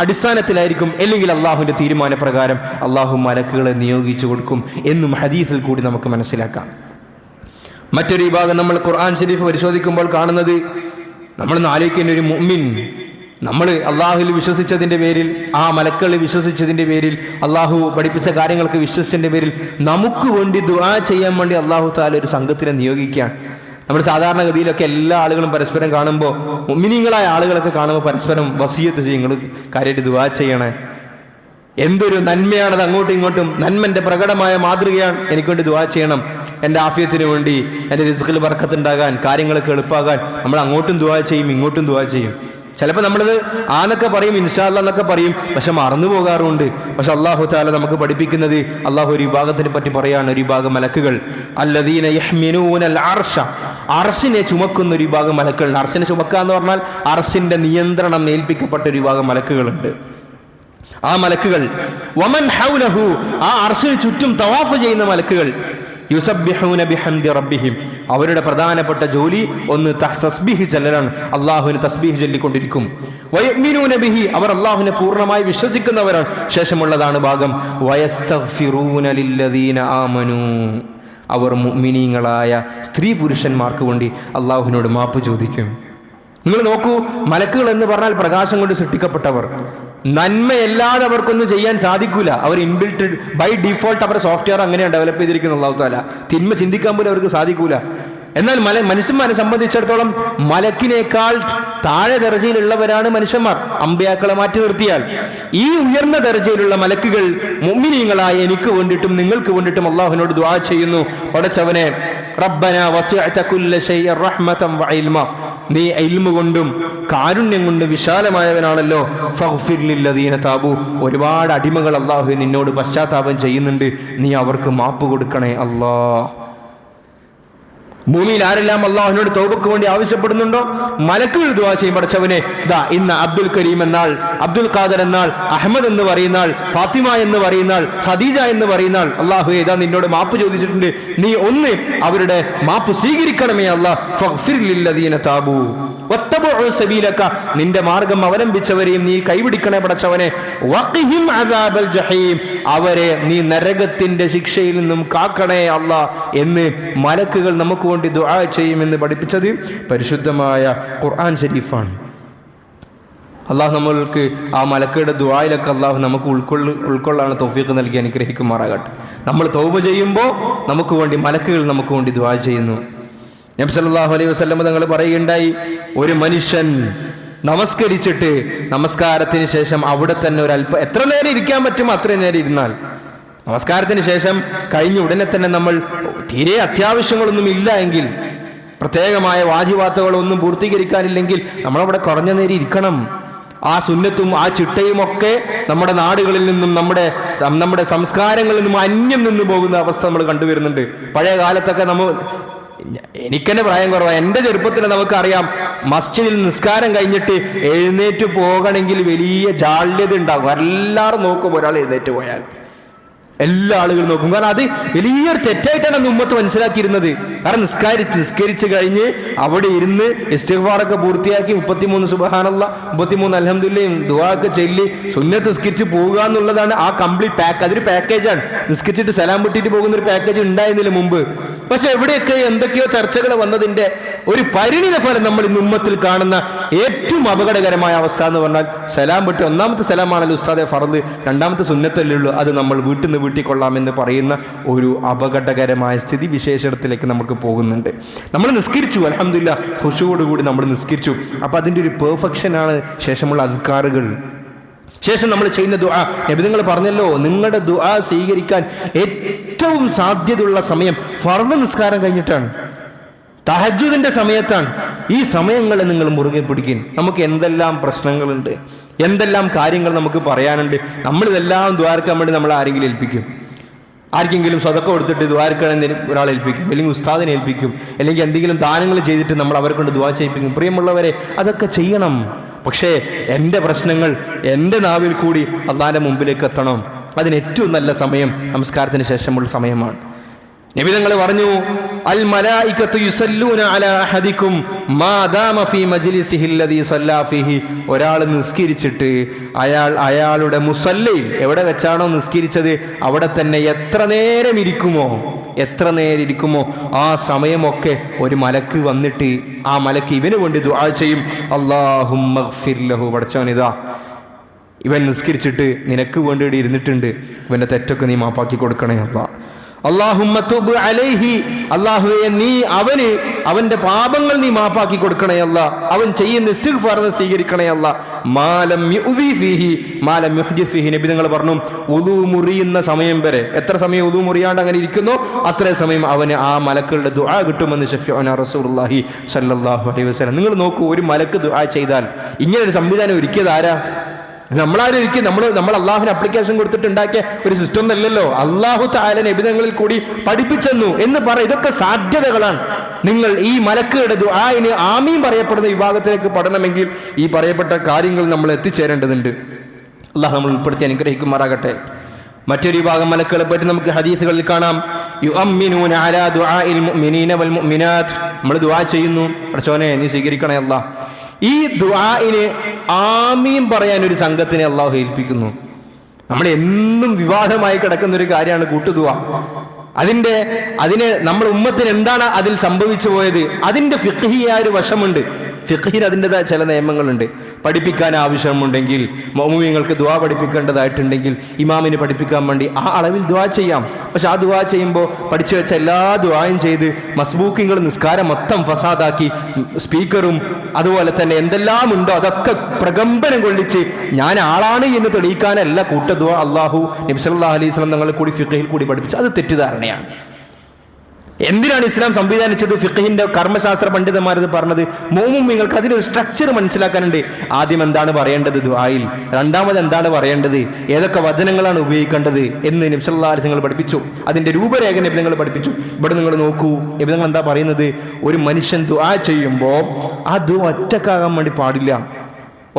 [SPEAKER 1] അടിസ്ഥാനത്തിലായിരിക്കും, അല്ലെങ്കിൽ അള്ളാഹുവിന്റെ തീരുമാനപ്രകാരം അള്ളാഹു മലക്കുകളെ നിയോഗിച്ചു കൊടുക്കും എന്നും ഹദീസിൽ കൂടി നമുക്ക് മനസ്സിലാക്കാം. മറ്റൊരു വിഭാഗം നമ്മൾ ഖുർആൻ ശരീഫ് പരിശോധിക്കുമ്പോൾ കാണുന്നത്, നമ്മൾ ആലോചിക്കുന്ന ഒരു മുഅ്മിൻ, നമ്മൾ അള്ളാഹുവിൽ വിശ്വസിച്ചതിൻ്റെ പേരിൽ, ആ മലക്കളിൽ വിശ്വസിച്ചതിൻ്റെ പേരിൽ, അള്ളാഹു പഠിപ്പിച്ച കാര്യങ്ങൾക്ക് വിശ്വസിച്ചതിൻ്റെ പേരിൽ നമുക്ക് വേണ്ടി ദുആ ചെയ്യാൻ വേണ്ടി അള്ളാഹു തആല ഒരു സംഘത്തിനെ നിയോഗിക്കുകയാണ്. നമ്മൾ സാധാരണഗതിയിലൊക്കെ എല്ലാ ആളുകളും പരസ്പരം കാണുമ്പോൾ, മുഅ്മിനീങ്ങളായ ആളുകളൊക്കെ കാണുമ്പോൾ പരസ്പരം വസിയത്ത് ചെയ്യും, നിങ്ങൾ കാര്യമായിട്ട് ദുആ ചെയ്യണേ, എന്തൊരു നന്മയാണത്, അങ്ങോട്ടും ഇങ്ങോട്ടും നന്മന്റെ പ്രകടമായ മാതൃകയാണ്, എനിക്ക് വേണ്ടി ദുആ ചെയ്യണം, എൻ്റെ ആഫിയത്തിന് വേണ്ടി, എൻ്റെ റിസ്ഖിൽ ബർക്കത്തുണ്ടാകാൻ, കാര്യങ്ങളൊക്കെ എളുപ്പമാകാൻ നമ്മൾ അങ്ങോട്ടും ദുആ ചെയ്യും, ഇങ്ങോട്ടും ദുആ ചെയ്യും. ചിലപ്പോൾ നമ്മളത് ആന്നൊക്കെ പറയും, ഇൻഷാ അല്ലാഹ് എന്നൊക്കെ പറയും, പക്ഷെ മറന്നു പോകാറുണ്ട്. പക്ഷെ അല്ലാഹു തആല നമുക്ക് പഠിപ്പിക്കുന്നത്, അല്ലാഹു ഒരു വിഭാഗത്തിനെ പറ്റി പറയാണ്, ഒരു വിഭാഗം മലക്കുകൾ, അല്ലദീന യഹ്മിനൂനൽ അർശ, അർശിനെ ചുമക്കുന്ന ഒരു വിഭാഗം മലക്കുകൾ. അർശിനെ ചുമക്കുക എന്ന് പറഞ്ഞാൽ അർശിന്റെ നിയന്ത്രണം ഏൽപ്പിക്കപ്പെട്ട ഒരു വിഭാഗം മലക്കുകളുണ്ട്. ആ മലക്കുകൾ വമൻ ഹൗലഹു, ആ അർശിന് ചുറ്റും തവാഫ് ചെയ്യുന്ന മലക്കുകൾ, യുസബ്ബിഹൂന ബിഹംദി റബ്ബിഹിം, അവരുടെ പ്രധാനപ്പെട്ട ജോലി ഒന്ന് തസ്ബീഹ് ചൊല്ലലാണ്, അല്ലാഹുവിനെ തസ്ബീഹ് ചൊല്ലിക്കൊണ്ടിരിക്കും. വയഅ്മിനൂന ബിഹി, അവർ അല്ലാഹുവിനെ പൂർണ്ണമായി വിശ്വസിക്കുന്നവരാണ്. ശേഷമുള്ളതാണ് ഭാഗം വയസ്തഗ്ഫിറൂന ലില്ലദീന ആമനൂ, അവർ മുഅ്മിനീങ്ങളായ സ്ത്രീ പുരുഷന്മാർക്ക് വേണ്ടി അല്ലാഹുവിനോട് മാപ്പ് ചോദിക്കും. നിങ്ങൾ നോക്കൂ, മലക്കുകൾ എന്ന് പറഞ്ഞാൽ പ്രകാശം കൊണ്ട് സൃഷ്ടിക്കപ്പെട്ടവർ, നന്മയല്ലാതെ അവർക്കൊന്നും ചെയ്യാൻ സാധിക്കൂല. അവർ ഇൻബിൽറ്റ് ബൈ ഡിഫോൾട്ട് അവരുടെ സോഫ്റ്റ്വെയർ അങ്ങനെയാണ് ഡെവലപ്പ് ചെയ്തിരിക്കുന്നത്. അല്ലാഹു തആല തിന്മ ചിന്തിക്കാൻ പോലും അവർക്ക് സാധിക്കൂല. എന്നാൽ മനുഷ്യന്മാരെ സംബന്ധിച്ചിടത്തോളം മലക്കിനേക്കാൾ താഴെ ദർജയിലുള്ളവരാണ് മനുഷ്യന്മാർ, അമ്പിയാക്കളെ മാറ്റി നിർത്തിയാൽ. ഈ ഉയർന്ന ദർജയിലുള്ള മലക്കുകൾ മുഅ്മിനീങ്ങളായ എനിക്ക് വേണ്ടിയിട്ടും നിങ്ങൾക്ക് വേണ്ടിയിട്ടും അല്ലാഹുവിനോട് ദുആ ചെയ്യുന്നു, പടച്ചവനെ റബ്ബനാ വസിഅത കുല്ല ശൈഇൻ റഹ്മതൻ വഇൽമ, നീ ഇൽമു കൊണ്ടും കാരുണ്യം കൊണ്ടും വിശാലമായവനാണല്ലോ. ഫഗ്ഫിർ ലില്ലദീന താബു, ഒരുപാട് അടിമകൾ അല്ലാഹു നിന്നോട് പശ്ചാത്താപം ചെയ്യുന്നുണ്ട്, നീ അവർക്ക് മാപ്പ് കൊടുക്കണേ അല്ലാ. ഭൂമിയിൽ ആരെല്ലാം അള്ളാഹുവിനോട് തൗബക്ക് വേണ്ടി ആവശ്യപ്പെടുന്നുണ്ടോ മലക്കുകൾ ദുആ ചെയ്യും, പടച്ചവനെ ദാ ഇന്ന് അബ്ദുൽ കരീം എന്നാൾ, അബ്ദുൽ ഖാദർ എന്നാൾ, അഹമ്മദ് എന്ന് പറയുന്ന ആൾ, ഫാത്തിമ എന്ന് പറയുന്ന ആൾ, ഖദീജ എന്ന് പറയുന്ന ആൾ, അള്ളാഹുവേ ഇതാ നിന്നോട് മാപ്പ് ചോദിച്ചിട്ടുണ്ട്, നീ ഒന്ന് അവരുടെ മാപ്പ് സ്വീകരിക്കണമേ അല്ലാഹ്. ഫഗ്ഫിർ ലില്ലദീന താബു വത്തബഉ സബീലക, നിന്റെ മാർഗം അവലംബിച്ചവരെയും നീ കൈപിടിക്കണേ പടച്ചവനെ. വഖിഹിം അദാബൽ ജഹീം, അവരെ നീ നരകത്തിന്റെ ശിക്ഷയിൽ നിന്നും കാക്കണേ അല്ലാഹ് എന്ന് മലക്കുകൾ നമുക്ക് വേണ്ടി ദുആ ചെയ്യുമെന്ന് പഠിപ്പിച്ചത് പരിശുദ്ധമായ ഖുർആൻ ശരീഫാണ്. അള്ളാഹു നമ്മൾക്ക് ആ മലക്കുകളുടെ ദുആയിലൊക്കെ അള്ളാഹു നമുക്ക് ഉൾക്കൊള്ളാൻ തൗഫീഖ് നൽകി അനുഗ്രഹിക്കുമാറാകട്ടെ. നമ്മൾ തൗബ ചെയ്യുമ്പോൾ നമുക്ക് വേണ്ടി മലക്കുകൾ നമുക്ക് വേണ്ടി ദുആ ചെയ്യുന്നു. നബി സല്ലല്ലാഹു അലൈഹി വസല്ലം തങ്ങൾ പറയുകയുണ്ടായി, ഒരു മനുഷ്യൻ നമസ്കരിച്ചിട്ട് നമസ്കാരത്തിന് ശേഷം അവിടെ തന്നെ എത്ര നേരം ഇരിക്കാൻ പറ്റുമോ അത്രയും നേരം ഇരുന്നാൽ, നമസ്കാരത്തിന് ശേഷം കഴിഞ്ഞ ഉടനെ തന്നെ നമ്മൾ തീരെ അത്യാവശ്യങ്ങളൊന്നും ഇല്ല എങ്കിൽ, പ്രത്യേകമായ വാജിബാത്തുകളൊന്നും പൂർത്തീകരിക്കാനില്ലെങ്കിൽ നമ്മളവിടെ കുറഞ്ഞ നേരം ഇരിക്കണം. ആ സുന്നത്തും ആ ചിട്ടയും ഒക്കെ നമ്മുടെ നാടുകളിൽ നിന്നും നമ്മുടെ സംസ്കാരങ്ങളിൽ നിന്നും അന്യം നിന്ന് പോകുന്ന അവസ്ഥ നമ്മൾ കണ്ടുവരുന്നുണ്ട്. പഴയ കാലത്തൊക്കെ എനിക്കെന്നെ പ്രായം കുറവാണ്, എൻ്റെ ചെറുപ്പത്തിൽ നമുക്കറിയാം, മസ്ജിദിൽ നിസ്കാരം കഴിഞ്ഞിട്ട് എഴുന്നേറ്റ് പോകണമെങ്കിൽ വലിയ ജാള്യത ഉണ്ടാകും. എല്ലാവരും നോക്കും, ഒരാൾ എഴുന്നേറ്റ് പോയാൽ എല്ലാ ആളുകളും നോക്കും. കാരണം അത് വലിയൊരു തെറ്റായിട്ടാണ് അന്ന് ഉമ്മത്ത് മനസ്സിലാക്കിയിരുന്നത്. കാരണം നിസ്കരിച്ച് കഴിഞ്ഞ് അവിടെ ഇരുന്ന് ഇസ്തിഗ്ഫാറൊക്കെ പൂർത്തിയാക്കി 33 സുബ്ഹാനല്ലാഹ് 33 അൽഹംദുലില്ലാഹ് ദുആ ഒക്കെ ചൊല്ലി സുന്നത്ത് നിസ്കരിച്ച് പോവുക എന്നുള്ളതാണ് ആ കംപ്ലീറ്റ് പാക്ക്. അതൊരു പാക്കേജാണ്. നിസ്കരിച്ചിട്ട് സലാം വിട്ടിട്ട് പോകുന്ന ഒരു പാക്കേജ് ഉണ്ടായിരുന്നില്ല മുമ്പ്. പക്ഷെ എവിടെയൊക്കെ എന്തൊക്കെയോ ചർച്ചകൾ വന്നതിന്റെ ഒരു പരിണിത ഫലം നമ്മൾ ഇന്ന് ഉമ്മത്തിൽ കാണുന്ന ഏറ്റവും അപകടകരമായ അവസ്ഥ എന്ന് പറഞ്ഞാൽ, സലാം വിട്ട് ഒന്നാമത്തെ സലാമാണല്ലോ ഉസ്താദെ ഫർദ്, രണ്ടാമത്തെ സുന്നത്തല്ലേ ഉള്ളൂ, അത് നമ്മൾ വീട്ടിക്കൊള്ളാമെന്ന് പറയുന്ന ഒരു അപകടകരമായ സ്ഥിതി വിശേഷത്തിലേക്ക് നമുക്ക് പോകുന്നുണ്ട്. നമ്മൾ നിസ്കരിച്ചു, അൽഹംദുലില്ലാഹ് ഖുശൂഅോടുകൂടി നമ്മൾ നിസ്കരിച്ചു. അപ്പൊ അതിൻ്റെ ഒരു പെർഫെക്ഷനാണ് ശേഷമുള്ള അസ്കാറുകൾ, ശേഷം നമ്മൾ ചെയ്യുന്ന ദുആ. നബി നിങ്ങൾ പറഞ്ഞല്ലോ, നിങ്ങളുടെ ദുആ സ്വീകരിക്കാൻ ഏറ്റവും സാധ്യതയുള്ള സമയം ഫർദ് നിസ്കാരം കഴിഞ്ഞിട്ടാണ്, തഹജ്ജുദിന്റെ സമയത്താണ്. ഈ സമയങ്ങളെ നിങ്ങൾ മുറുകെ പിടിക്കും. നമുക്ക് എന്തെല്ലാം പ്രശ്നങ്ങളുണ്ട്, എന്തെല്ലാം കാര്യങ്ങൾ നമുക്ക് പറയാനുണ്ട്. നമ്മളിതെല്ലാം ദ്വാരക്കാൻ വേണ്ടി നമ്മൾ ആരെങ്കിലും ഏൽപ്പിക്കും, ആർക്കെങ്കിലും സ്വതക്ക കൊടുത്തിട്ട് ദ്വാരക്കാൻ ഒരാളെ ഏൽപ്പിക്കും, അല്ലെങ്കിൽ ഉസ്താദിനെ ഏൽപ്പിക്കും, അല്ലെങ്കിൽ എന്തെങ്കിലും ദാനങ്ങൾ ചെയ്തിട്ട് നമ്മൾ അവരെ കൊണ്ട് ദുആ ചെയ്യിപ്പിക്കും. പ്രിയമുള്ളവരെ, അതൊക്കെ ചെയ്യണം. പക്ഷേ എൻ്റെ പ്രശ്നങ്ങൾ എൻ്റെ നാവിൽ കൂടി അല്ലാഹുവിന്റെ മുമ്പിലേക്ക് എത്തണം. അതിന് ഏറ്റവും നല്ല സമയം നമസ്കാരത്തിന് ശേഷമുള്ള സമയമാണ്. നബി തങ്ങൾ പറഞ്ഞു, അൽ മലായികത്തു യുസല്ലൂന അലാ അഹദികും മാ ദാമ ഫീ മജ്ലിസിഹി അല്ലദീ സല്ലാ ഫീഹി. ഒരാൾ നിസ്കരിച്ചിട്ട് അയാളുടെ മുസല്ലയിൽ എവിടെ വെച്ചാണോ നിസ്കരിച്ചത് അവിടെ തന്നെ എത്ര നേരം ഇരിക്കുമോ ആ സമയമൊക്കെ ഒരു മലക്ക് വന്നിട്ട് ആ മലക്ക് ഇവന് വേണ്ടി ദുആ ചെയ്യും, അല്ലാഹുമ്മഗ്ഫിർ ലഹു, പടച്ചവനിതാ ഇവൻ നിസ്കരിച്ചിട്ട് നിനക്ക് വേണ്ടി ഇരുന്നിട്ടുണ്ട്, ഇവന്റെ തെറ്റൊക്കെ നീ മാപ്പാക്കി കൊടുക്കണേ അല്ലാഹ്. അല്ലാഹുമ്മ തുബ് അലൈഹി, അല്ലാഹുവേ നീ അവന്റെ പാപങ്ങൾ നീ മാപ്പാക്കി കൊടുക്കണേ അല്ലാഹ്. അവൻ ചെയ്യുന്ന ഇസ്തിഗ്ഫാർ സ്വീകരിക്കണേ അല്ലാഹ്. മാലം യുദി ഫീഹി മാലം യുഹ്ദിസ് ഫീഹി. നബി നിങ്ങൾ പറഞ്ഞു, വുളു മുറിയുന്ന സമയം വരെ, എത്ര സമയം വുളു മുറിയാണ്ട് അങ്ങനെ ഇരിക്കുന്നോ അത്രയും സമയം അവന് ആ മലക്കുകളുടെ ദുആ കിട്ടുമെന്ന് ശഫീഉനാ റസൂലുള്ളാഹി സ്വല്ലല്ലാഹു അലൈഹി വസല്ലം. നിങ്ങൾ നോക്കൂ, ഒരു മലക്ക് ദുആ ചെയ്താൽ ഇങ്ങനെ ഒരു സംവിധാനം ഒരുക്കിയത് ആരാ? നമ്മളാരും ഒരിക്കൽ നമ്മൾ അള്ളാഹുവിന് അപ്ലിക്കേഷൻ കൊടുത്തിട്ടുണ്ടാക്കിയ ഒരു സിസ്റ്റം അല്ലല്ലോ. അള്ളാഹു തആല നബിതങ്ങളിൽ കൂടി പഠിപ്പിച്ചെന്നു എന്ന് ഇതൊക്കെ സാധ്യതകളാണ്. നിങ്ങൾ ഈ മലക്കുകളുടെ ദുആഇന് ആമീൻ പറയപ്പെടുന്ന വിഭാഗത്തിലേക്ക് പഠനമെങ്കിൽ ഈ പറയപ്പെട്ട കാര്യങ്ങൾ നമ്മൾ എത്തിച്ചേരേണ്ടതുണ്ട്. അള്ളാഹു നമ്മൾ ഉൾപ്പെടുത്തി അനുഗ്രഹിക്കുമാറാകട്ടെ. മറ്റൊരു വിഭാഗം മലക്കുകളെ പറ്റി നമുക്ക് ഹദീസുകളിൽ കാണാം, യുഅമ്മിനൂന അലാ ദുആഇൽ മുഅ്മിനീന വൽ മുഅ്മിനാത്ത്. നമ്മൾ ദുആ ചെയ്യുന്നു, പടച്ചോനെ നീ സ്വീകരിക്കണേ അല്ലാഹ്. ഈ ദുആഇന് ആമീൻ പറയാൻ ഒരു സംഘത്തിനെ അള്ളാഹു ഏൽപ്പിക്കുന്നു. നമ്മൾ എന്നും വിവാദമായി കിടക്കുന്ന ഒരു കാര്യമാണ് കൂട്ടുദുആ. അതിനെ നമ്മുടെ ഉമ്മത്തിന് എന്താണ് അതിൽ സംഭവിച്ചു പോയത്, അതിന്റെ ഫിഖ്ഹിയായ ഒരു വശമുണ്ട്. ഫിഖ്ഹിന് അതിൻ്റെതായ ചില നിയമങ്ങളുണ്ട്. പഠിപ്പിക്കാൻ ആവശ്യമുണ്ടെങ്കിൽ, മുഅ്മിനീങ്ങൾക്ക് ദുആ പഠിപ്പിക്കേണ്ടതായിട്ടുണ്ടെങ്കിൽ ഇമാമിന് പഠിപ്പിക്കാൻ വേണ്ടി ആ അളവിൽ ദുആ ചെയ്യാം. പക്ഷെ ആ ദുആ ചെയ്യുമ്പോൾ പഠിച്ചു വെച്ച എല്ലാ ദുആയും ചെയ്ത് മസ്ബൂക്കിങ്ങൾ നിസ്കാരം മൊത്തം ഫസാദാക്കി സ്പീക്കറും അതുപോലെ തന്നെ എന്തെല്ലാം ഉണ്ടോ അതൊക്കെ പ്രകമ്പനം കൊള്ളിച്ച് ഞാൻ ആളാണ് എന്ന് തെളിയിക്കാനല്ല കൂട്ട ദുആ അല്ലാഹു നബി സല്ലല്ലാഹു അലൈഹി വസല്ലം തങ്ങൾ കൂടി ഫിഖ്ഹിൽ കൂടി പഠിപ്പിച്ചു. അത് തെറ്റിദ്ധാരണയാണ്. എന്തിനാണ് ഇസ്ലാം സംവിധാനിച്ചത്? ഫിഖഹിന്റെ കർമ്മശാസ്ത്ര പണ്ഡിതന്മാരത് പറഞ്ഞത് മോമുമിങ്ങൾക്ക് അതിനൊരു സ്ട്രക്ചർ മനസ്സിലാക്കാനുണ്ട്. ആദ്യം എന്താണ് പറയേണ്ടത് ദുആയിൽ, രണ്ടാമത് എന്താണ് പറയേണ്ടത്, ഏതൊക്കെ വചനങ്ങളാണ് ഉപയോഗിക്കേണ്ടത് എന്ന് നബി സല്ലല്ലാഹു അലൈഹി വസല്ലം പഠിപ്പിച്ചു. അതിന്റെ രൂപരേഖ നബി തങ്ങൾ പഠിപ്പിച്ചു. ഇവിടെ നിങ്ങൾ നോക്കൂ, നബി തങ്ങൾ എന്താ പറയുന്നത്? ഒരു മനുഷ്യൻ ദുആ ചെയ്യുമ്പോൾ ആ ദുആ ഒറ്റക്കാകാൻ വേണ്ടി പാടില്ല.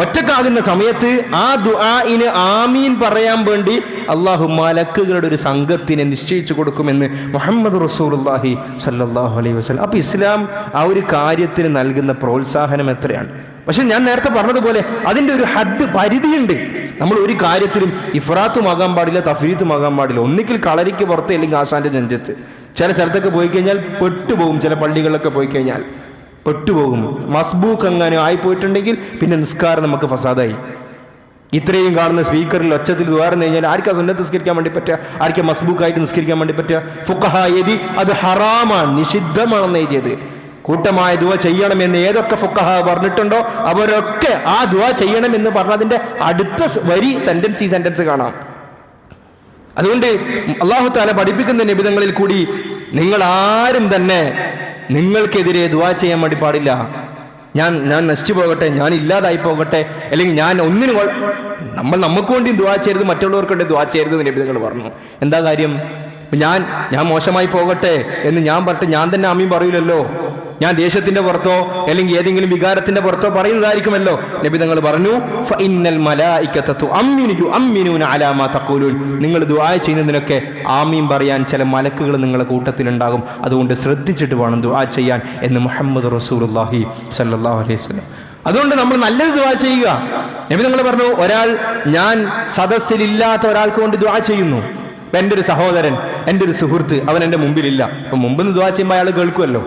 [SPEAKER 1] ഒറ്റക്കാകുന്ന സമയത്ത് ആ ദുആഇന് ആമീൻ പറയാൻ വേണ്ടി അള്ളാഹു മലക്കുകളുടെ ഒരു സംഘത്തിനെ നിശ്ചയിച്ചു കൊടുക്കുമെന്ന് മുഹമ്മദ് റസൂലുള്ളാഹി സ്വല്ലല്ലാഹു അലൈഹി വസല്ലം. അപ്പൊ ഇസ്ലാം ആ ഒരു കാര്യത്തിന് നൽകുന്ന പ്രോത്സാഹനം എത്രയാണ്! പക്ഷെ ഞാൻ നേരത്തെ പറഞ്ഞതുപോലെ അതിൻ്റെ ഒരു ഹദ്, പരിധിയുണ്ട്. നമ്മൾ ഒരു കാര്യത്തിലും ഇഫ്രാത്തുമാകാൻ പാടില്ല, തഫ്രീത്തുമാകാൻ പാടില്ല. ഒന്നിക്കിൽ കളരിക്ക് പുറത്ത്, അല്ലെങ്കിൽ ആശാന്റെ നെഞ്ചത്ത്. ചില സ്ഥലത്തൊക്കെ പോയി കഴിഞ്ഞാൽ പെട്ടുപോകും. ചില പള്ളികളിലൊക്കെ പോയി കഴിഞ്ഞാൽ പെട്ടുപോകും. മസ്ബൂക്ക് എങ്ങാനും ആയിപ്പോയിട്ടുണ്ടെങ്കിൽ പിന്നെ നിസ്കാരം നമുക്ക് ഫസാദായി. ഇത്രയും കാണുന്ന സ്പീക്കറിൽ ഒച്ചത്തിൽ ദ്വാരം കഴിഞ്ഞാൽ ആർക്കാ സുന്നത്ത് നിസ്കരിക്കാൻ വേണ്ടി പറ്റുക? ആർക്കാ മസ്ബൂക്കായിട്ട് നിസ്കരിക്കാൻ വേണ്ടി പറ്റുക? ഫുഖഹാ എഴുതി അത് ഹറാമാണ്, നിഷിദ്ധമാണെന്ന് എഴുതിയത്. കൂട്ടമായ ദുആ ചെയ്യണമെന്ന് ഏതൊക്കെ ഫുഖഹാ പറഞ്ഞിട്ടുണ്ടോ അവരൊക്കെ ആ ദുആ ചെയ്യണമെന്ന് പറഞ്ഞതിന്റെ അടുത്ത വരി ഈ സെന്റൻസ് കാണാം. അതുകൊണ്ട് അല്ലാഹു തആല പഠിപ്പിക്കുന്ന നിബിധങ്ങളിൽ കൂടി നിങ്ങൾ ആരും തന്നെ നിങ്ങൾക്കെതിരെ ദുആ ചെയ്യാൻ വേണ്ടി പാടില്ല. ഞാൻ നശിച്ചു പോകട്ടെ, ഞാൻ ഇല്ലാതായി പോകട്ടെ, അല്ലെങ്കിൽ ഞാൻ ഒന്നിനും നമുക്ക് വേണ്ടി ദുആ ചെയ്യരുത്, മറ്റുള്ളവർക്ക് വേണ്ടി ദുആ ചെയ്യരുത് എന്ന് നബിതങ്ങൾ പറഞ്ഞു. എന്താ കാര്യം? ഞാൻ മോശമായി പോകട്ടെ എന്ന് ഞാൻ പറഞ്ഞിട്ട് ഞാൻ തന്നെ ആമീൻ പറയില്ലല്ലോ. ഞാൻ ദേശത്തിന്റെ പുറത്തോ അല്ലെങ്കിൽ ഏതെങ്കിലും വികാരത്തിന്റെ പുറത്തോ പറയുന്നതായിരിക്കുമല്ലോ. നബി തങ്ങൾ പറഞ്ഞു, ഫഇന്നൽ മലായികത തുഅമ്മിനൂന അലാ മാ തഖൂലൂൻ. നിങ്ങൾ ദുആ ചെയ്യുന്നതിനൊക്കെ ആമീൻ പറയാൻ ചില മലക്കുകൾ നിങ്ങളുടെ കൂട്ടത്തിലുണ്ടാകും. അതുകൊണ്ട് ശ്രദ്ധിച്ചിട്ട് വേണം ദുആ ചെയ്യാൻ എന്ന് മുഹമ്മദ് റസൂലുള്ളാഹി സ്വല്ലല്ലാഹു അലൈഹി വസല്ലം. അതുകൊണ്ട് നമ്മൾ നല്ലത് ദുആ ചെയ്യുക. നബി തങ്ങൾ പറഞ്ഞു, ഞാൻ സദസ്സിലില്ലാത്ത ഒരാൾക്ക് വേണ്ടി ദുആ ചെയ്യുന്നു. എൻ്റെ ഒരു സഹോദരൻ, എൻ്റെ ഒരു സുഹൃത്ത്, അവൻ എൻ്റെ മുമ്പിലില്ല. അപ്പൊ മുമ്പിൽ ദുആ ചെയ്യുമ്പോൾ അയാൾ കേൾക്കുമല്ലോ.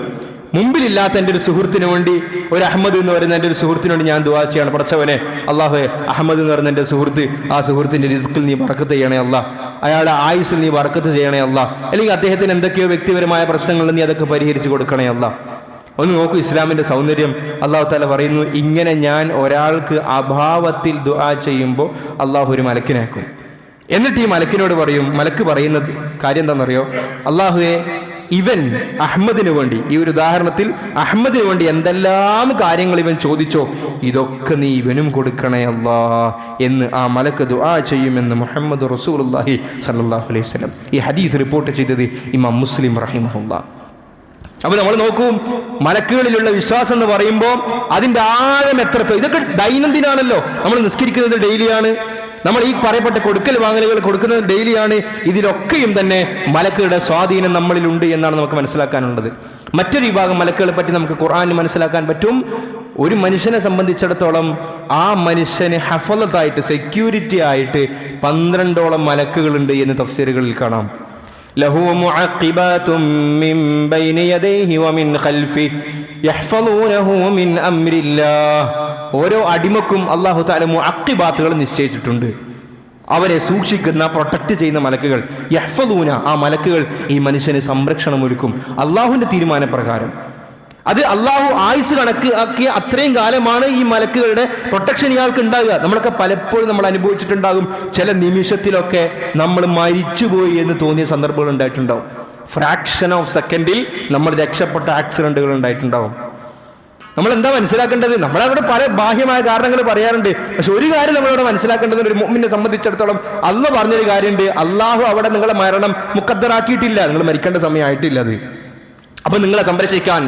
[SPEAKER 1] മുമ്പിലില്ലാത്ത എൻ്റെ ഒരു സുഹൃത്തിന് വേണ്ടി, ഒരു അഹമ്മദ് എന്ന് പറയുന്ന എൻ്റെ ഒരു സുഹൃത്തിന് വേണ്ടി ഞാൻ ദുആ ചെയ്യാണ്. പടച്ചവനെ, അല്ലാഹുവേ, അഹമ്മദ് എന്ന് പറയുന്ന എൻ്റെ സുഹൃത്ത്, ആ സുഹൃത്തിന്റെ റിസ്കിൽ നീ ബർക്കത്ത് ചെയ്യണേ അല്ലാ, അയാളുടെ ആയുസ്സിൽ നീ ബർക്കത്ത് ചെയ്യണേ അല്ലാ, അല്ലെങ്കിൽ അദ്ദേഹത്തിന് എന്തൊക്കെയോ വ്യക്തിപരമായ പ്രശ്നങ്ങൾ നീ അതൊക്കെ പരിഹരിച്ചു കൊടുക്കണേ അല്ലാ. ഒന്ന് നോക്കൂ ഇസ്ലാമിന്റെ സൗന്ദര്യം. അല്ലാഹു തആല പറയുന്നു, ഇങ്ങനെ ഞാൻ ഒരാൾക്ക് അഭാവത്തിൽ ദുആ ചെയ്യുമ്പോൾ അല്ലാഹു ഒരു മലക്കിനേക്കും. എന്നിട്ട് ഈ മലക്കിനോട് പറയും, മലക്ക് പറയുന്ന കാര്യം എന്താണെന്നറിയോ? അല്ലാഹുവേ, ഇവൻ അഹമ്മദിന് വേണ്ടി, ഈ ഒരു ഉദാഹരണത്തിൽ അഹമ്മദിന് വേണ്ടി എന്തെല്ലാം കാര്യങ്ങൾ ഇവൻ ചോദിച്ചോ ഇതൊക്കെ നീ ഇവനും കൊടുക്കണേ അല്ലാ എന്ന് ആ മലക്ക് ദുആ ചെയ്യുമെന്ന് മുഹമ്മദ് റസൂലുള്ളാഹി സ്വല്ലല്ലാഹു അലൈഹി വസല്ലം. ഈ ഹദീസ് റിപ്പോർട്ട് ചെയ്തത് ഇമാം മുസ്ലിം റഹിമഹുല്ലാ. അപ്പൊ നമ്മൾ നോക്കൂ, മലക്കുകളിലുള്ള വിശ്വാസം എന്ന് പറയുമ്പോൾ അതിന്റെ ആഴം എത്രത്തോ. ഇതൊക്കെ ദൈനംദിനാണല്ലോ. നമ്മൾ നിസ്കരിക്കുന്നത് ഡെയിലിയാണ്, നമ്മൾ ഈ പറയപ്പെട്ട കൊടുക്കൽ വാങ്ങലുകൾ കൊടുക്കുന്നത് ഡെയിലിയാണ്. ഇതിലൊക്കെയും തന്നെ മലക്കുകളുടെ സ്വാധീനം നമ്മളിലുണ്ട് എന്നാണ് നമുക്ക് മനസ്സിലാക്കാനുള്ളത്. മറ്റൊരു വിഭാഗം മലക്കുകളെ പറ്റി നമുക്ക് ഖുർആനിൽ മനസ്സിലാക്കാൻ പറ്റും. ഒരു മനുഷ്യനെ സംബന്ധിച്ചിടത്തോളം ആ മനുഷ്യന് ഹഫളത്തായിട്ട്, സെക്യൂരിറ്റി ആയിട്ട് 12ഓളം മലക്കുകളുണ്ട് എന്ന് തഫ്സീറുകളിൽ കാണാം. ലഹു മുഅഖിബാതും മിൻ ബൈനി യദൈഹി വമിൻ ഖൽഫിഹി യഹ്ഫളൂനഹു മിൻ അംരില്ലാഹ്. ഓരോ അടിമക്കും അല്ലാഹു തആല മുഅഖിബാത്തുകൾ നിശ്ചയിച്ചിട്ടുണ്ട്. അവരെ സൂക്ഷിക്കുന്ന, പ്രൊട്ടക്ട് ചെയ്യുന്ന മലക്കുകൾ. യഹ്ഫളൂന, ആ മലക്കുകൾ ഈ മനുഷ്യന് സംരക്ഷണം ഒരുക്കും അല്ലാഹുവിന്റെ തീരുമാനപ്രകാരം. അത് അള്ളാഹു ആയുസ് കണക്കാക്കിയ അത്രയും കാലമാണ് ഈ മലക്കുകളുടെ പ്രൊട്ടക്ഷൻ ഇയാൾക്ക് ഉണ്ടാകുക. നമ്മളൊക്കെ പലപ്പോഴും നമ്മൾ അനുഭവിച്ചിട്ടുണ്ടാകും. ചില നിമിഷത്തിലൊക്കെ നമ്മൾ മരിച്ചുപോയി എന്ന് തോന്നിയ സന്ദർഭങ്ങൾ ഉണ്ടായിട്ടുണ്ടാവും. ഫ്രാക്ഷൻ ഓഫ് സെക്കൻഡിൽ നമ്മൾ രക്ഷപ്പെട്ട ആക്സിഡന്റുകൾ ഉണ്ടായിട്ടുണ്ടാവും. നമ്മൾ എന്താ മനസ്സിലാക്കേണ്ടത്? നമ്മളവിടെ പല ബാഹ്യമായ കാരണങ്ങൾ പറയാറുണ്ട്. പക്ഷെ ഒരു കാര്യം നമ്മളവിടെ മനസ്സിലാക്കേണ്ടത്, ഒരു മുഅ്മിനെ സംബന്ധിച്ചിടത്തോളം അള്ളാഹ് പറഞ്ഞൊരു കാര്യമുണ്ട്. അള്ളാഹു അവിടെ നിങ്ങളെ മരണം മുഖദ്ദറാക്കിയിട്ടില്ല. നിങ്ങൾ മരിക്കേണ്ട സമയമായിട്ടില്ല അത്. അപ്പൊ നിങ്ങളെ സംരക്ഷിക്കാൻ,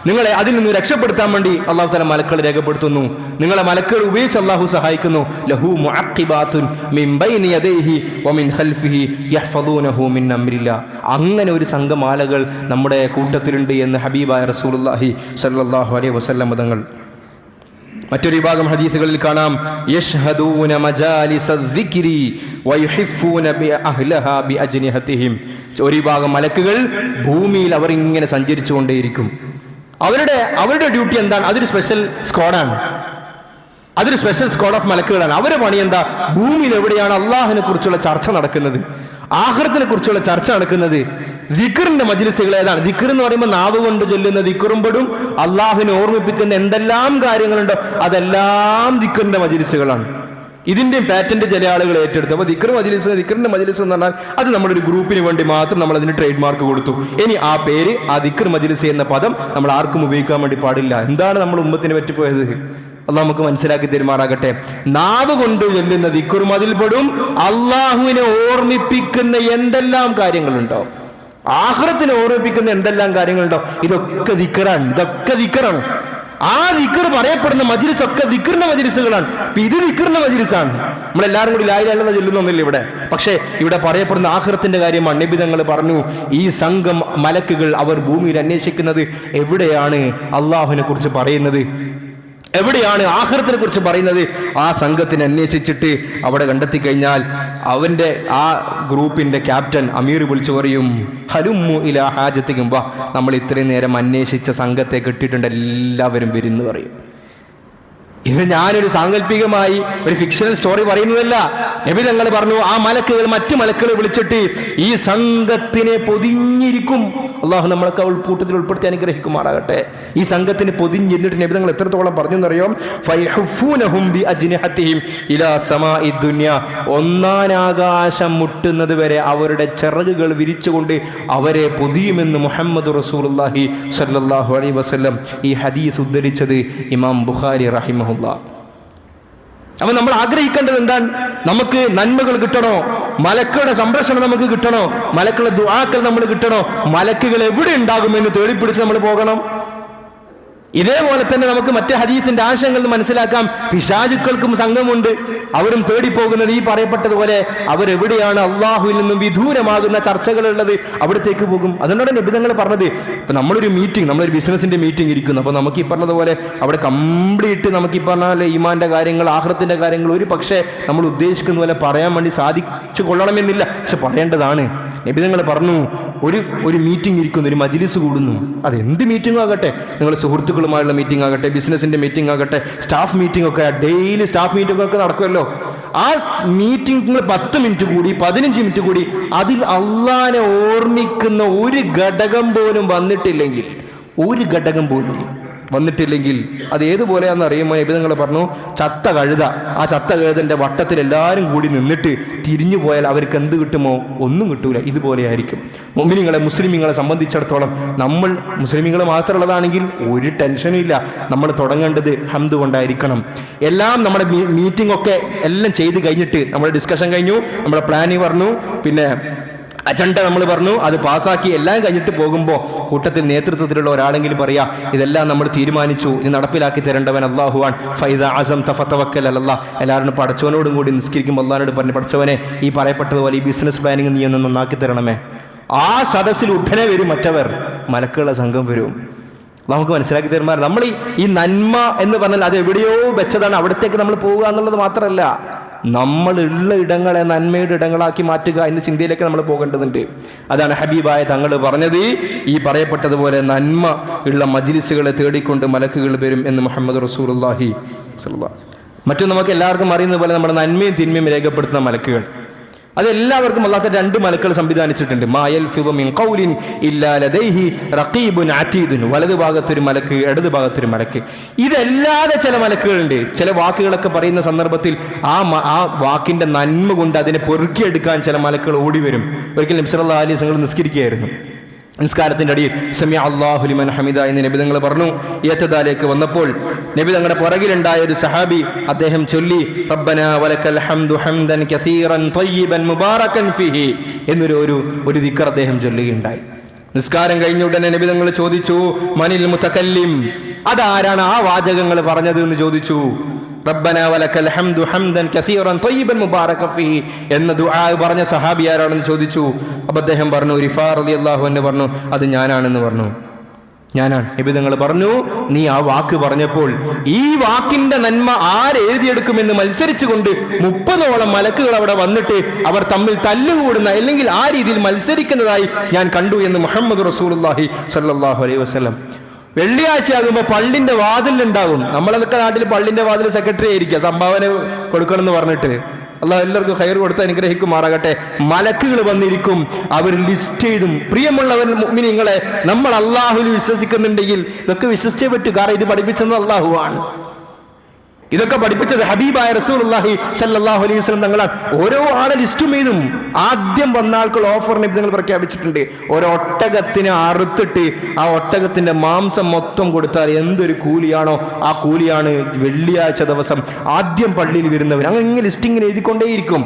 [SPEAKER 1] നിങ്ങളെ അതിൽ നിന്ന് രക്ഷപ്പെടുത്താൻ വേണ്ടി അല്ലാഹു തആല മലക്കുകളെ രേഖപ്പെടുത്തുന്നു. നിങ്ങളെ മലക്കുകൾ ഉപയോഗിച്ച് അല്ലാഹു സഹായിക്കുന്നു. ലഹു മുഅഖിബാതുൻ മിൻ ബൈനി യദൈഹി വമിൻ ഖൽഫിഹി യഹ്ഫളൂനഹു മിൻ അംരില്ലാ. അങ്ങനെ ഒരു സംഘം ആളുകൾ നമ്മുടെ കൂട്ടത്തിലുണ്ട് എന്ന് ഹബീബായ റസൂലുള്ളാഹി സ്വല്ലല്ലാഹു അലൈഹി വസല്ലം തങ്ങൾ. മറ്റൊരു വിഭാഗം ഹദീസുകളിൽ കാണാം, യശ്ഹദൂന മജാലിസദ്ദിക്രി വയുഹിഫൂന ബിഅഹ്ലിഹാ ബിഅജ്നിഹതിഹിം. ഒരു വിഭാഗം മലക്കുകൾ ഭൂമിയിൽ അവർ ഇങ്ങനെ സഞ്ചരിച്ചു കൊണ്ടേയിരിക്കും. അവരുടെ ഡ്യൂട്ടി എന്താണ്? അതൊരു സ്പെഷ്യൽ സ്ക്വാഡാണ്. അതൊരു സ്പെഷ്യൽ സ്ക്വാഡ് ഓഫ് മലക്കുകളാണ്. അവരുടെ പണി എന്താ? ഭൂമിയിൽ എവിടെയാണ് അള്ളാഹിനെ കുറിച്ചുള്ള ചർച്ച നടക്കുന്നത്, ആഖിറത്തിനെ കുറിച്ചുള്ള ചർച്ച നടക്കുന്നത്, ദിക്റിന്റെ മജ്ലിസുകൾ ഏതാണ്? ദിക്ർ എന്ന് പറയുമ്പോൾ നാവ് കൊണ്ട് ചൊല്ലുന്ന ദിക്റും പെടും. അള്ളാഹുവിനെ ഓർമ്മിപ്പിക്കുന്ന എന്തെല്ലാം കാര്യങ്ങളുണ്ടോ അതെല്ലാം ദിക്റിന്റെ മജ്ലിസുകളാണ്. ഇതിൻ്റെയും പാറ്റന്റ് ചില ആളുകൾ ഏറ്റെടുത്തു. അപ്പോൾ ദിക്റിന്റെ മജ്ലിസ് എന്ന് പറഞ്ഞാൽ അത് നമ്മുടെ ഒരു ഗ്രൂപ്പിന് വേണ്ടി മാത്രം നമ്മൾ അതിന് ട്രേഡ് മാർക്ക് കൊടുത്തു. ഇനി ആ പേര്, ആ ദിക്ർ മജ്ലിസ് എന്ന പദം നമ്മൾ ആർക്കും ഉപയോഗിക്കാൻ വേണ്ടി പാടില്ല. എന്താണ് നമ്മൾ ഉമ്മത്തിന് പറ്റിപ്പോയത്? അള്ളാഹ് നമുക്ക് മനസ്സിലാക്കി തരുമാറാകട്ടെ. നാവ് കൊണ്ട് ചൊല്ലുന്ന ദിക്റും അതിൽപ്പെടും. അള്ളാഹുവിനെ ഓർമ്മിപ്പിക്കുന്ന എന്തെല്ലാം കാര്യങ്ങളുണ്ടോ, ആഖിറത്തിനെ ഓർമ്മിപ്പിക്കുന്ന എന്തെല്ലാം കാര്യങ്ങളുണ്ടോ, ഇതൊക്കെ ദിക്റാണ്. ആ ദിക്ർ പറയപ്പെടുന്ന മജ്ലിസ് ഒക്കെ ദിക്റിന്റെ മജ്ലിസുകളാണ്. ഇത് ദിക്റിന്റെ മജ്ലിസാണ്. നമ്മളെല്ലാവരും കൂടി ലാ ഇലാഹ ഇല്ലല്ലാഹ് ചൊല്ലുന്നൊന്നുമില്ല ഇവിടെ. പക്ഷേ ഇവിടെ പറയപ്പെടുന്ന ആഖിറത്തിന്റെ കാര്യമാണ്. നബി തങ്ങൾ പറഞ്ഞു, ഈ സംഘം മലക്കുകൾ അവർ ഭൂമിയിൽ അന്വേഷിക്കുന്നത് എവിടെയാണ് അള്ളാഹുവിനെ കുറിച്ച് പറയുന്നത്, എവിടെയാണ് ആഖിറത്തിനെ കുറിച്ച് പറയുന്നത്. ആ സംഘത്തിനെ അന്വേഷിച്ചിട്ട് അവിടെ കണ്ടെത്തി കഴിഞ്ഞാൽ അവന്റെ ആ ഗ്രൂപ്പിന്റെ ക്യാപ്റ്റൻ അമീർ വിളിച്ചു പറയും, ഹലുമ്മു ഇലാ ഹാജത്തിക്കും, വാ, നമ്മൾ ഇത്രയും നേരം അന്വേഷിച്ച സംഘത്തെ കിട്ടിയിട്ടുണ്ട്, എല്ലാവരും വരുന്നു പറയും. ഇത് ഞാനൊരു സാങ്കല്പികമായി ഒരു ഫിക്ഷണൽ സ്റ്റോറി പറയുന്നതല്ല. നബി തങ്ങൾ പറഞ്ഞു, ആ മലക്കുകൾ മറ്റു മലക്കുകളെ വിളിച്ചിട്ട് ഈ സംഘത്തിനെ പൊതിഞ്ഞിരിക്കും. അള്ളാഹു നമ്മളൊക്കെ കൂട്ടത്തിൽ ഉൾപ്പെടുത്തി അനുഗ്രഹിക്കുമാറാകട്ടെ. ഈ സംഘത്തിന് പൊതിഞ്ഞിരുന്നിട്ട് നബി തങ്ങൾ എത്രത്തോളം പറഞ്ഞു എന്നറിയാം. ഒന്നാനാകാശം മുട്ടുന്നത് വരെ അവരുടെ ചിറകുകൾ വിരിച്ചുകൊണ്ട് അവരെ പൊതിയുമെന്ന് മുഹമ്മദ് റസൂലുള്ളാഹി സ്വല്ലല്ലാഹു അലൈഹി വസല്ലം ഈ ഹദീസ് ഉദ്ധരിച്ചത് ഇമാം ബുഖാരി റഹിമഹുല്ലാഹ്. അപ്പൊ നമ്മൾ ആഗ്രഹിക്കേണ്ടത് എന്താണ്? നമുക്ക് നന്മകൾ കിട്ടണോ, മലക്കുകളുടെ സംരക്ഷണം നമുക്ക് കിട്ടണോ, മലക്കുകളുടെ ദുആക്കൾ നമ്മൾ കിട്ടണോ, മലക്കുകൾ എവിടെ ഉണ്ടാകുമെന്ന് തേടിപ്പിടിച്ച് നമ്മൾ പോകണം. ഇതേപോലെ തന്നെ നമുക്ക് മറ്റേ ഹദീസിന്റെ ആശയങ്ങൾ മനസ്സിലാക്കാം. പിശാചുക്കൾക്കും സംഘമുണ്ട്, അവരും തേടിപ്പോകുന്നത് ഈ പറയപ്പെട്ടതുപോലെ അവരെവിടെയാണ് അള്ളാഹുവിൽ നിന്നും വിദൂരമാകുന്ന ചർച്ചകളുള്ളത് അവിടത്തേക്ക് പോകും. അതുകൊണ്ടാണ് നബി തങ്ങൾ പറഞ്ഞത്, ഇപ്പൊ നമ്മളൊരു ബിസിനസിന്റെ മീറ്റിംഗ് ഇരിക്കുന്നു. അപ്പൊ നമുക്ക് ഈ പറഞ്ഞതുപോലെ അവിടെ കംപ്ലീറ്റ് നമുക്ക് ഈ പറഞ്ഞ ഈമാന്റെ കാര്യങ്ങൾ, ആഖിറത്തിന്റെ കാര്യങ്ങൾ ഒരു പക്ഷേ നമ്മൾ ഉദ്ദേശിക്കുന്ന പോലെ പറയാൻ വേണ്ടി സാധിച്ചു കൊള്ളണമെന്നില്ല, പക്ഷെ പറയേണ്ടതാണ്. നബി തങ്ങൾ പറഞ്ഞു, ഒരു മീറ്റിംഗ് ഇരിക്കുന്നു, ഒരു മജ്ലിസ് കൂടുന്നു. അതെന്ത് മീറ്റിംഗ് ആകട്ടെ, നിങ്ങൾ സുഹൃത്തുക്കളുമായുള്ള മീറ്റിംഗ് ആകട്ടെ, ബിസിനസിന്റെ മീറ്റിംഗ് ആകട്ടെ, സ്റ്റാഫ് മീറ്റിംഗ് ഒക്കെ, ഡെയിലി സ്റ്റാഫ് മീറ്റിംഗ് ഒക്കെ നടക്കുമല്ലോ. ആ മീറ്റിംഗ് 10 മിനിറ്റ് കൂടി 15 മിനിറ്റ് കൂടി അതിൽ അള്ളാനെ ഓർമ്മിക്കുന്ന ഒരു ഘടകം പോലും വന്നിട്ടില്ലെങ്കിൽ, അത് ഏതുപോലെയാണെന്ന് അറിയുമ്പോൾ നബി തങ്ങൾ പറഞ്ഞു, ചത്ത കഴുത, ആ ചത്ത കഴുതന്റെ വട്ടത്തിൽ എല്ലാവരും കൂടി നിന്നിട്ട് തിരിഞ്ഞു പോയാൽ അവർക്ക് എന്ത് കിട്ടുമോ? ഒന്നും കിട്ടൂല. ഇതുപോലെ ആയിരിക്കും മുസ്ലിമീങ്ങളെ സംബന്ധിച്ചിടത്തോളം. നമ്മൾ മുസ്ലിമീങ്ങൾ മാത്രമുള്ളതാണെങ്കിൽ ഒരു ടെൻഷനും ഇല്ല. നമ്മൾ തുടങ്ങേണ്ടത് ഹംദ് കൊണ്ടായിരിക്കണം. എല്ലാം നമ്മുടെ മീറ്റിംഗ് ഒക്കെ എല്ലാം ചെയ്ത് കഴിഞ്ഞിട്ട്, നമ്മുടെ ഡിസ്കഷൻ കഴിഞ്ഞു, നമ്മുടെ പ്ലാനിങ് പറഞ്ഞു, പിന്നെ അജണ്ട നമ്മൾ പറഞ്ഞു, അത് പാസ്സാക്കി എല്ലാം കഴിഞ്ഞിട്ട് പോകുമ്പോൾ കൂട്ടത്തിൽ നേതൃത്വത്തിലുള്ള ഒരാളെങ്കിലും പറയാ, ഇതെല്ലാം നമ്മൾ തീരുമാനിച്ചു, ഇത് നടപ്പിലാക്കി തരേണ്ടവൻ അല്ലാഹുവാൻ, ഫൈദാ അസംത ഫതവക്കൽ അലല്ലാഹ്. എല്ലാവരും പടച്ചവനോടും കൂടി നിസ്കരിക്കുമ്പോൾ അല്ലാഹുവോട് പറഞ്ഞു, പടച്ചവനെ ഈ പറയപ്പെട്ടതുപോലെ ഈ ബിസിനസ് പ്ലാനിങ് നീ ഒന്ന് നന്നാക്കി തരണമേ. ആ സദസ്സിൽ ഉടനെ വരും മറ്റവർ, മലക്കുകളുടെ സംഘം വരും. നമുക്ക് മനസ്സിലാക്കി തരുമാർ. നമ്മൾ ഈ നന്മ എന്ന് പറഞ്ഞാൽ അത് എവിടെയോ വെച്ചതാണ്, അവിടത്തേക്ക് നമ്മൾ പോവുക എന്നുള്ളത് മാത്രമല്ല, നമ്മളുള്ള ഇടങ്ങളെ നന്മയുടെ ഇടങ്ങളാക്കി മാറ്റുക എന്ന ചിന്തയിലേക്ക് നമ്മൾ പോകേണ്ടതുണ്ട്. അതാണ് ഹബീബായ തങ്ങൾ പറഞ്ഞത്, ഈ പറയപ്പെട്ടതുപോലെ നന്മ ഉള്ള മജ്ലിസുകളെ തേടിക്കൊണ്ട് മലക്കുകൾ വരും എന്ന് മുഹമ്മദ് റസൂലുള്ളാഹി സ്വല്ലല്ലാഹു അലൈഹി വസല്ലം. മറ്റും നമുക്ക് എല്ലാവർക്കും അറിയുന്നത് പോലെ നമ്മുടെ നന്മയും തിന്മയും രേഖപ്പെടുത്തുന്ന മലക്കുകൾ, അതെല്ലാവർക്കും അല്ലാത്ത 2 മലക്കുകൾ സംവിധാനിച്ചിട്ടുണ്ട്. വലതു ഭാഗത്തൊരു മലക്ക്, ഇടതു ഭാഗത്തൊരു മലക്ക്. ഇതല്ലാതെ ചില മലക്കുകളുണ്ട്. ചില വാക്കുകളൊക്കെ പറയുന്ന സന്ദർഭത്തിൽ ആ വാക്കിന്റെ നന്മ കൊണ്ട് അതിനെ പെറുക്കിയെടുക്കാൻ ചില മലക്കുകൾ ഓടി വരും. ഒരിക്കൽ നബി സല്ലല്ലാഹു അലൈഹി വസല്ലം നിസ്കരിക്കുകയായിരുന്നു. നിസ്കാരത്തിന്റെ അടിയിൽ സമി അല്ലാഹു ലിമൻ ഹമിദ എന്ന് നബി തങ്ങൾ പറഞ്ഞു. ഇഅ്തിദാലേക്ക് വന്നപ്പോൾ നബി തങ്ങളുടെ പുറകിലുണ്ടായ ഒരു സഹാബി അദ്ദേഹം ചൊല്ലി, റബ്ബനാ വലക്കൽ ഹംദു ഹംദൻ കസീറൻ ത്വയ്യിബൻ മുബാറകൻ ഫീഹി എന്നൊരു ദിക്ർ അദ്ദേഹം ചൊല്ലുകയുണ്ടായി. നിസ്കാരം കഴിഞ്ഞ ഉടനെ നബി തങ്ങൾ ചോദിച്ചു, മനിൽ മുതകല്ലിം, അതാരാണ് ആ വാചകങ്ങൾ പറഞ്ഞത് എന്ന് ചോദിച്ചു. റബ്ബനാ വലക്കൽ ഹംദു ഹംദൻ കസീറൻ ത്വയ്യിബൻ മുബാറകൻ ഫീഹി എന്ന ദുആ പറഞ്ഞ സഹാബി ആരാണെന്ന് ചോദിച്ചു. അപ്പോൾ അദ്ദേഹം പറഞ്ഞു, റിഫാ റളിയല്ലാഹു അൻഹു പറഞ്ഞു, അത് ഞാനാണെന്ന് പറഞ്ഞു. ഞാനാണ്. നബി തങ്ങൾ പറഞ്ഞു, നീ ആ വാക്ക് പറഞ്ഞപ്പോൾ ഈ വാക്കിന്റെ നന്മ ആരെഴുതിയെടുക്കുമെന്ന് മത്സരിച്ചുകൊണ്ട് 30ഓളം മലക്കുകൾ അവിടെ വന്നിട്ട് അവർ തമ്മിൽ തല്ലുകൂടുന്ന, അല്ലെങ്കിൽ ആ രീതിയിൽ മത്സരിക്കുന്നതായി ഞാൻ കണ്ടു എന്ന് മുഹമ്മദ് റസൂലുള്ളാഹി സ്വല്ലല്ലാഹു അലൈഹി വസല്ലം. വെള്ളിയാഴ്ച ആകുമ്പോൾ പള്ളിന്റെ വാതിലുണ്ടാകും. നമ്മളതൊക്കെ നാട്ടിൽ പള്ളിന്റെ വാതിൽ സെക്രട്ടറി ആയിരിക്കുക, സംഭാവന കൊടുക്കണം എന്ന് പറഞ്ഞിട്ട്. അള്ളാഹു എല്ലാവർക്കും ഖൈർ കൊടുത്ത് അനുഗ്രഹിക്കുമാറാകട്ടെ. മലക്കുകൾ വന്നിരിക്കും, അവർ ലിസ്റ്റ് ചെയ്തും. പ്രിയമുള്ളവർ മുഅ്മിനീങ്ങളെ, നമ്മൾ അള്ളാഹുവിൽ വിശ്വസിക്കുന്നുണ്ടെങ്കിൽ ഇതൊക്കെ വിശ്വസിച്ചേ പറ്റൂ. കാരണം ഇത് പഠിപ്പിച്ചത് അള്ളാഹുവാണ്. ഇതൊക്കെ പഠിപ്പിച്ചത് ഹബീബായ റസൂലുള്ളാഹി സ്വല്ലല്ലാഹു അലൈഹി വസല്ലം തങ്ങളാണ്. ഓരോ ആളെ ലിസ്റ്റും ചെയ്തും ആദ്യം വന്ന ആൾക്കുള്ള ഓഫർ നിങ്ങൾ പ്രഖ്യാപിച്ചിട്ടുണ്ട്. ഒരു ഒട്ടകത്തിനെ അറുത്തിട്ട് ആ ഒട്ടകത്തിന്റെ മാംസം മൊത്തം കൊടുത്താൽ എന്തൊരു കൂലിയാണോ ആ കൂലിയാണ് വെള്ളിയാഴ്ച ദിവസം ആദ്യം പള്ളിയിൽ വരുന്നവർ. അങ്ങനെ ലിസ്റ്റിങ്ങനെ എഴുതിക്കൊണ്ടേയിരിക്കും.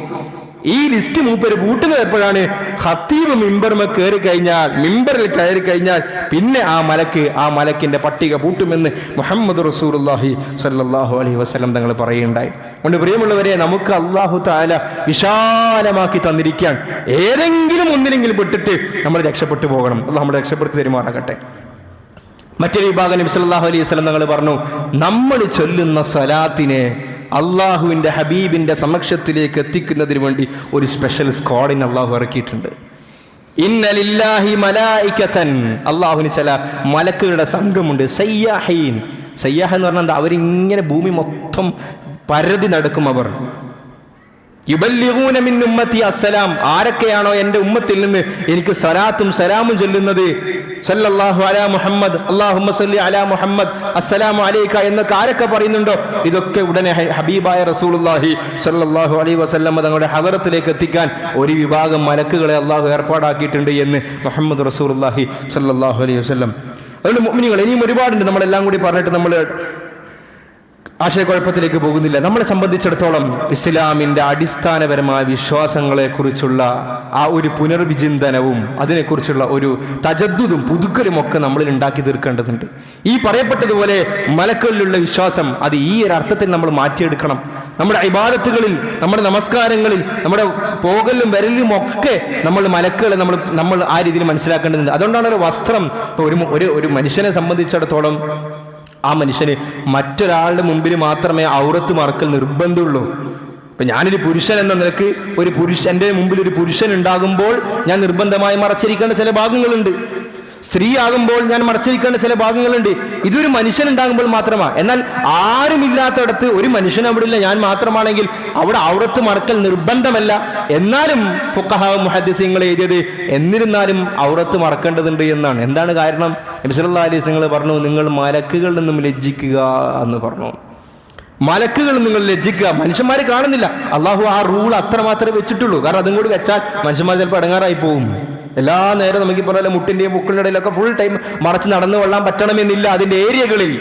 [SPEAKER 1] ഈ ലിസ്റ്റ് മൂപ്പര് പൂട്ടുന്നത് എപ്പോഴാണ്? ഖത്തീബ് മിമ്പറിൽ കയറി കഴിഞ്ഞാൽ പിന്നെ ആ മലക്കിന്റെ പട്ടിക പൂട്ടുമെന്ന് മുഹമ്മദ് റസൂലുള്ളാഹി സ്വല്ലല്ലാഹു അലൈഹി വസല്ലം തങ്ങൾ പറയുകയുണ്ടായി. അതുകൊണ്ട് പ്രിയമുള്ളവരെ, നമുക്ക് അല്ലാഹു തആല വിശാലമാക്കി തന്നിരിക്കുകയാണ്. ഏതെങ്കിലും ഒന്നിനെങ്കിലും പെട്ടിട്ട് നമ്മൾ രക്ഷപ്പെട്ടു പോകണം. അല്ലാഹു നമ്മളെ രക്ഷപ്പെടുത്തി തരുമാറാകട്ടെ. മറ്റൊരു വിഭാഗം നബി സല്ലല്ലാഹു അലൈഹി വസല്ലം തങ്ങൾ പറഞ്ഞു, നമ്മൾ ചൊല്ലുന്ന സ്വലാത്തിനെ അള്ളാഹുവിൻ്റെ ഹബീബിൻ്റെ സമക്ഷത്തിലേക്ക് എത്തിക്കുന്നതിന് വേണ്ടി ഒരു സ്പെഷ്യൽ സ്ക്വാഡിനെ അള്ളാഹു ഇറക്കിയിട്ടുണ്ട്. ഇന്ന ലില്ലാഹി മലായികതൻ, അള്ളാഹുവിന് ചില മലക്കുകളുടെ സംഘമുണ്ട്. സയ്യാഹീൻ, സയ്യാഹ് എന്ന് പറഞ്ഞാൽ അവരിങ്ങനെ ഭൂമി മൊത്തം പരതി നടക്കും. അവർ യുബല്ലിഗൂന മിൻ ഉമ്മത്തി അസ്സലാം, ആരൊക്കെയാണോ എൻ്റെ ഉമ്മത്തിൽ നിന്ന് എനിക്ക് സലാത്തും സലാമും ചൊല്ലുന്നത്, സല്ലല്ലാഹു അലാ മുഹമ്മദ്, അല്ലാഹുമ്മ സല്ലി അലാ മുഹമ്മദ്, അസ്സലാമു അലൈക എന്നൊക്കെ ആരൊക്കെ പറയുന്നുണ്ടോ ഇതൊക്കെ ഉടനെ ഹബീബായ റസൂലുള്ളാഹി സല്ലല്ലാഹു അലൈഹി വസല്ലം തങ്ങളുടെ ഹദറത്തിലേക്ക് എത്തിക്കാൻ ഒരു വിഭാഗം മലക്കുകളെ അള്ളാഹു ഏർപ്പാടാക്കിയിട്ടുണ്ട് എന്ന് മുഹമ്മദ് റസൂലുള്ളാഹി സല്ലല്ലാഹു അലൈഹി വസല്ലം. അതുകൊണ്ട് മുഅ്മിനീങ്ങൾ, ഇനിയും ഒരുപാടുണ്ട്. നമ്മളെല്ലാം കൂടി പറഞ്ഞിട്ട് നമ്മൾ ആശയക്കുഴപ്പത്തിലേക്ക് പോകുന്നില്ല. നമ്മളെ സംബന്ധിച്ചിടത്തോളം ഇസ്ലാമിൻ്റെ അടിസ്ഥാനപരമായ വിശ്വാസങ്ങളെ കുറിച്ചുള്ള ആ ഒരു പുനർവിചിന്തനവും അതിനെക്കുറിച്ചുള്ള ഒരു തജദ്ദുദും പുതുക്കലും ഒക്കെ നമ്മളിൽ ഉണ്ടാക്കി തീർക്കേണ്ടതുണ്ട്. ഈ പറയപ്പെട്ടതുപോലെ മലക്കുകളിലുള്ള വിശ്വാസം അത് ഈ ഒരു അർത്ഥത്തിൽ നമ്മൾ മാറ്റിയെടുക്കണം. നമ്മുടെ ഇബാദത്തുകളിൽ, നമ്മുടെ നമസ്കാരങ്ങളിൽ, നമ്മുടെ പോകലിലും വരലിലും ഒക്കെ നമ്മൾ മലക്കുകളെ നമ്മൾ ആ രീതിയിൽ മനസ്സിലാക്കേണ്ടതുണ്ട്. അതുകൊണ്ടാണ് ഒരു വസ്ത്രം ഇപ്പോൾ ഒരു മനുഷ്യനെ സംബന്ധിച്ചിടത്തോളം ആ മനുഷ്യന് മറ്റൊരാളുടെ മുമ്പിൽ മാത്രമേ ഔറത്ത് മറക്കൽ നിർബന്ധമുള്ളൂ. ഇപ്പം ഞാനൊരു പുരുഷൻ എന്ന നിലക്ക് എൻ്റെ മുമ്പിൽ ഒരു പുരുഷൻ ഉണ്ടാകുമ്പോൾ ഞാൻ നിർബന്ധമായി മറച്ചിരിക്കേണ്ട ചില ഭാഗങ്ങളുണ്ട്. സ്ത്രീ ആകുമ്പോൾ ഞാൻ മറച്ചിരിക്കേണ്ട ചില ഭാഗങ്ങളുണ്ട്. ഇതൊരു മനുഷ്യൻ ഉണ്ടാകുമ്പോൾ മാത്രമാണ്. എന്നാൽ ആരുമില്ലാത്തടത്ത് ഒരു മനുഷ്യൻ അവിടെ ഇല്ല, ഞാൻ മാത്രമാണെങ്കിൽ അവിടെ ഔറത്ത് മറക്കൽ നിർബന്ധമല്ല. എന്നാലും ഫുഖഹാ മുഹദ്ദിസീങ്ങൾ എഴുതിയത് എന്നിരുന്നാലും ഔറത്ത് മറക്കേണ്ടതുണ്ട് എന്നാണ്. എന്താണ് കാരണം? നബി സല്ലല്ലാഹു അലൈഹി വസല്ലം പറഞ്ഞു, നിങ്ങൾ മലക്കുകളിൽ നിന്നും ലജ്ജിക്കുക എന്ന് പറഞ്ഞു. മലക്കുകൾ നിങ്ങൾ ലജ്ജിക്കുക. മനുഷ്യന്മാരെ കാണുന്നില്ല. അള്ളാഹു ആ റൂൾ അത്രമാത്രമേ വെച്ചിട്ടുള്ളൂ. കാരണം അതും കൂടി വെച്ചാൽ മനുഷ്യന്മാർ ചിലപ്പോൾ ഇടങ്ങാറായി പോകും. എല്ലാ നേരം നമുക്ക് പറഞ്ഞ മുട്ടിന്റെയും മുക്കളുടെ ഇടയിലൊക്കെ ഫുൾ ടൈം മറച്ച് നടന്നു കൊള്ളാൻ പറ്റണമെന്നില്ല അതിന്റെ ഏരിയകളിൽ.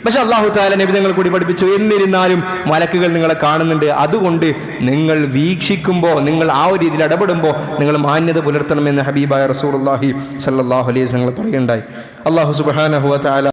[SPEAKER 1] പക്ഷെ അല്ലാഹു തആല നബി തങ്ങൾ കൂടി പഠിപ്പിച്ചു, എന്നിരുന്നാലും മലക്കുകൾ നിങ്ങളെ കാണുന്നുണ്ട്. അതുകൊണ്ട് നിങ്ങൾ വീക്ഷിക്കുമ്പോൾ, നിങ്ങൾ ആ ഒരു രീതിയിൽ ഇടപെടുമ്പോൾ നിങ്ങൾ മാന്യത പുലർത്തണമെന്ന് ഹബീബായ റസൂലുള്ളാഹി സ്വല്ലല്ലാഹു അലൈഹി വസല്ലം പറയുകയുണ്ടായി. അല്ലാഹു സുബ്ഹാനഹു വ തആല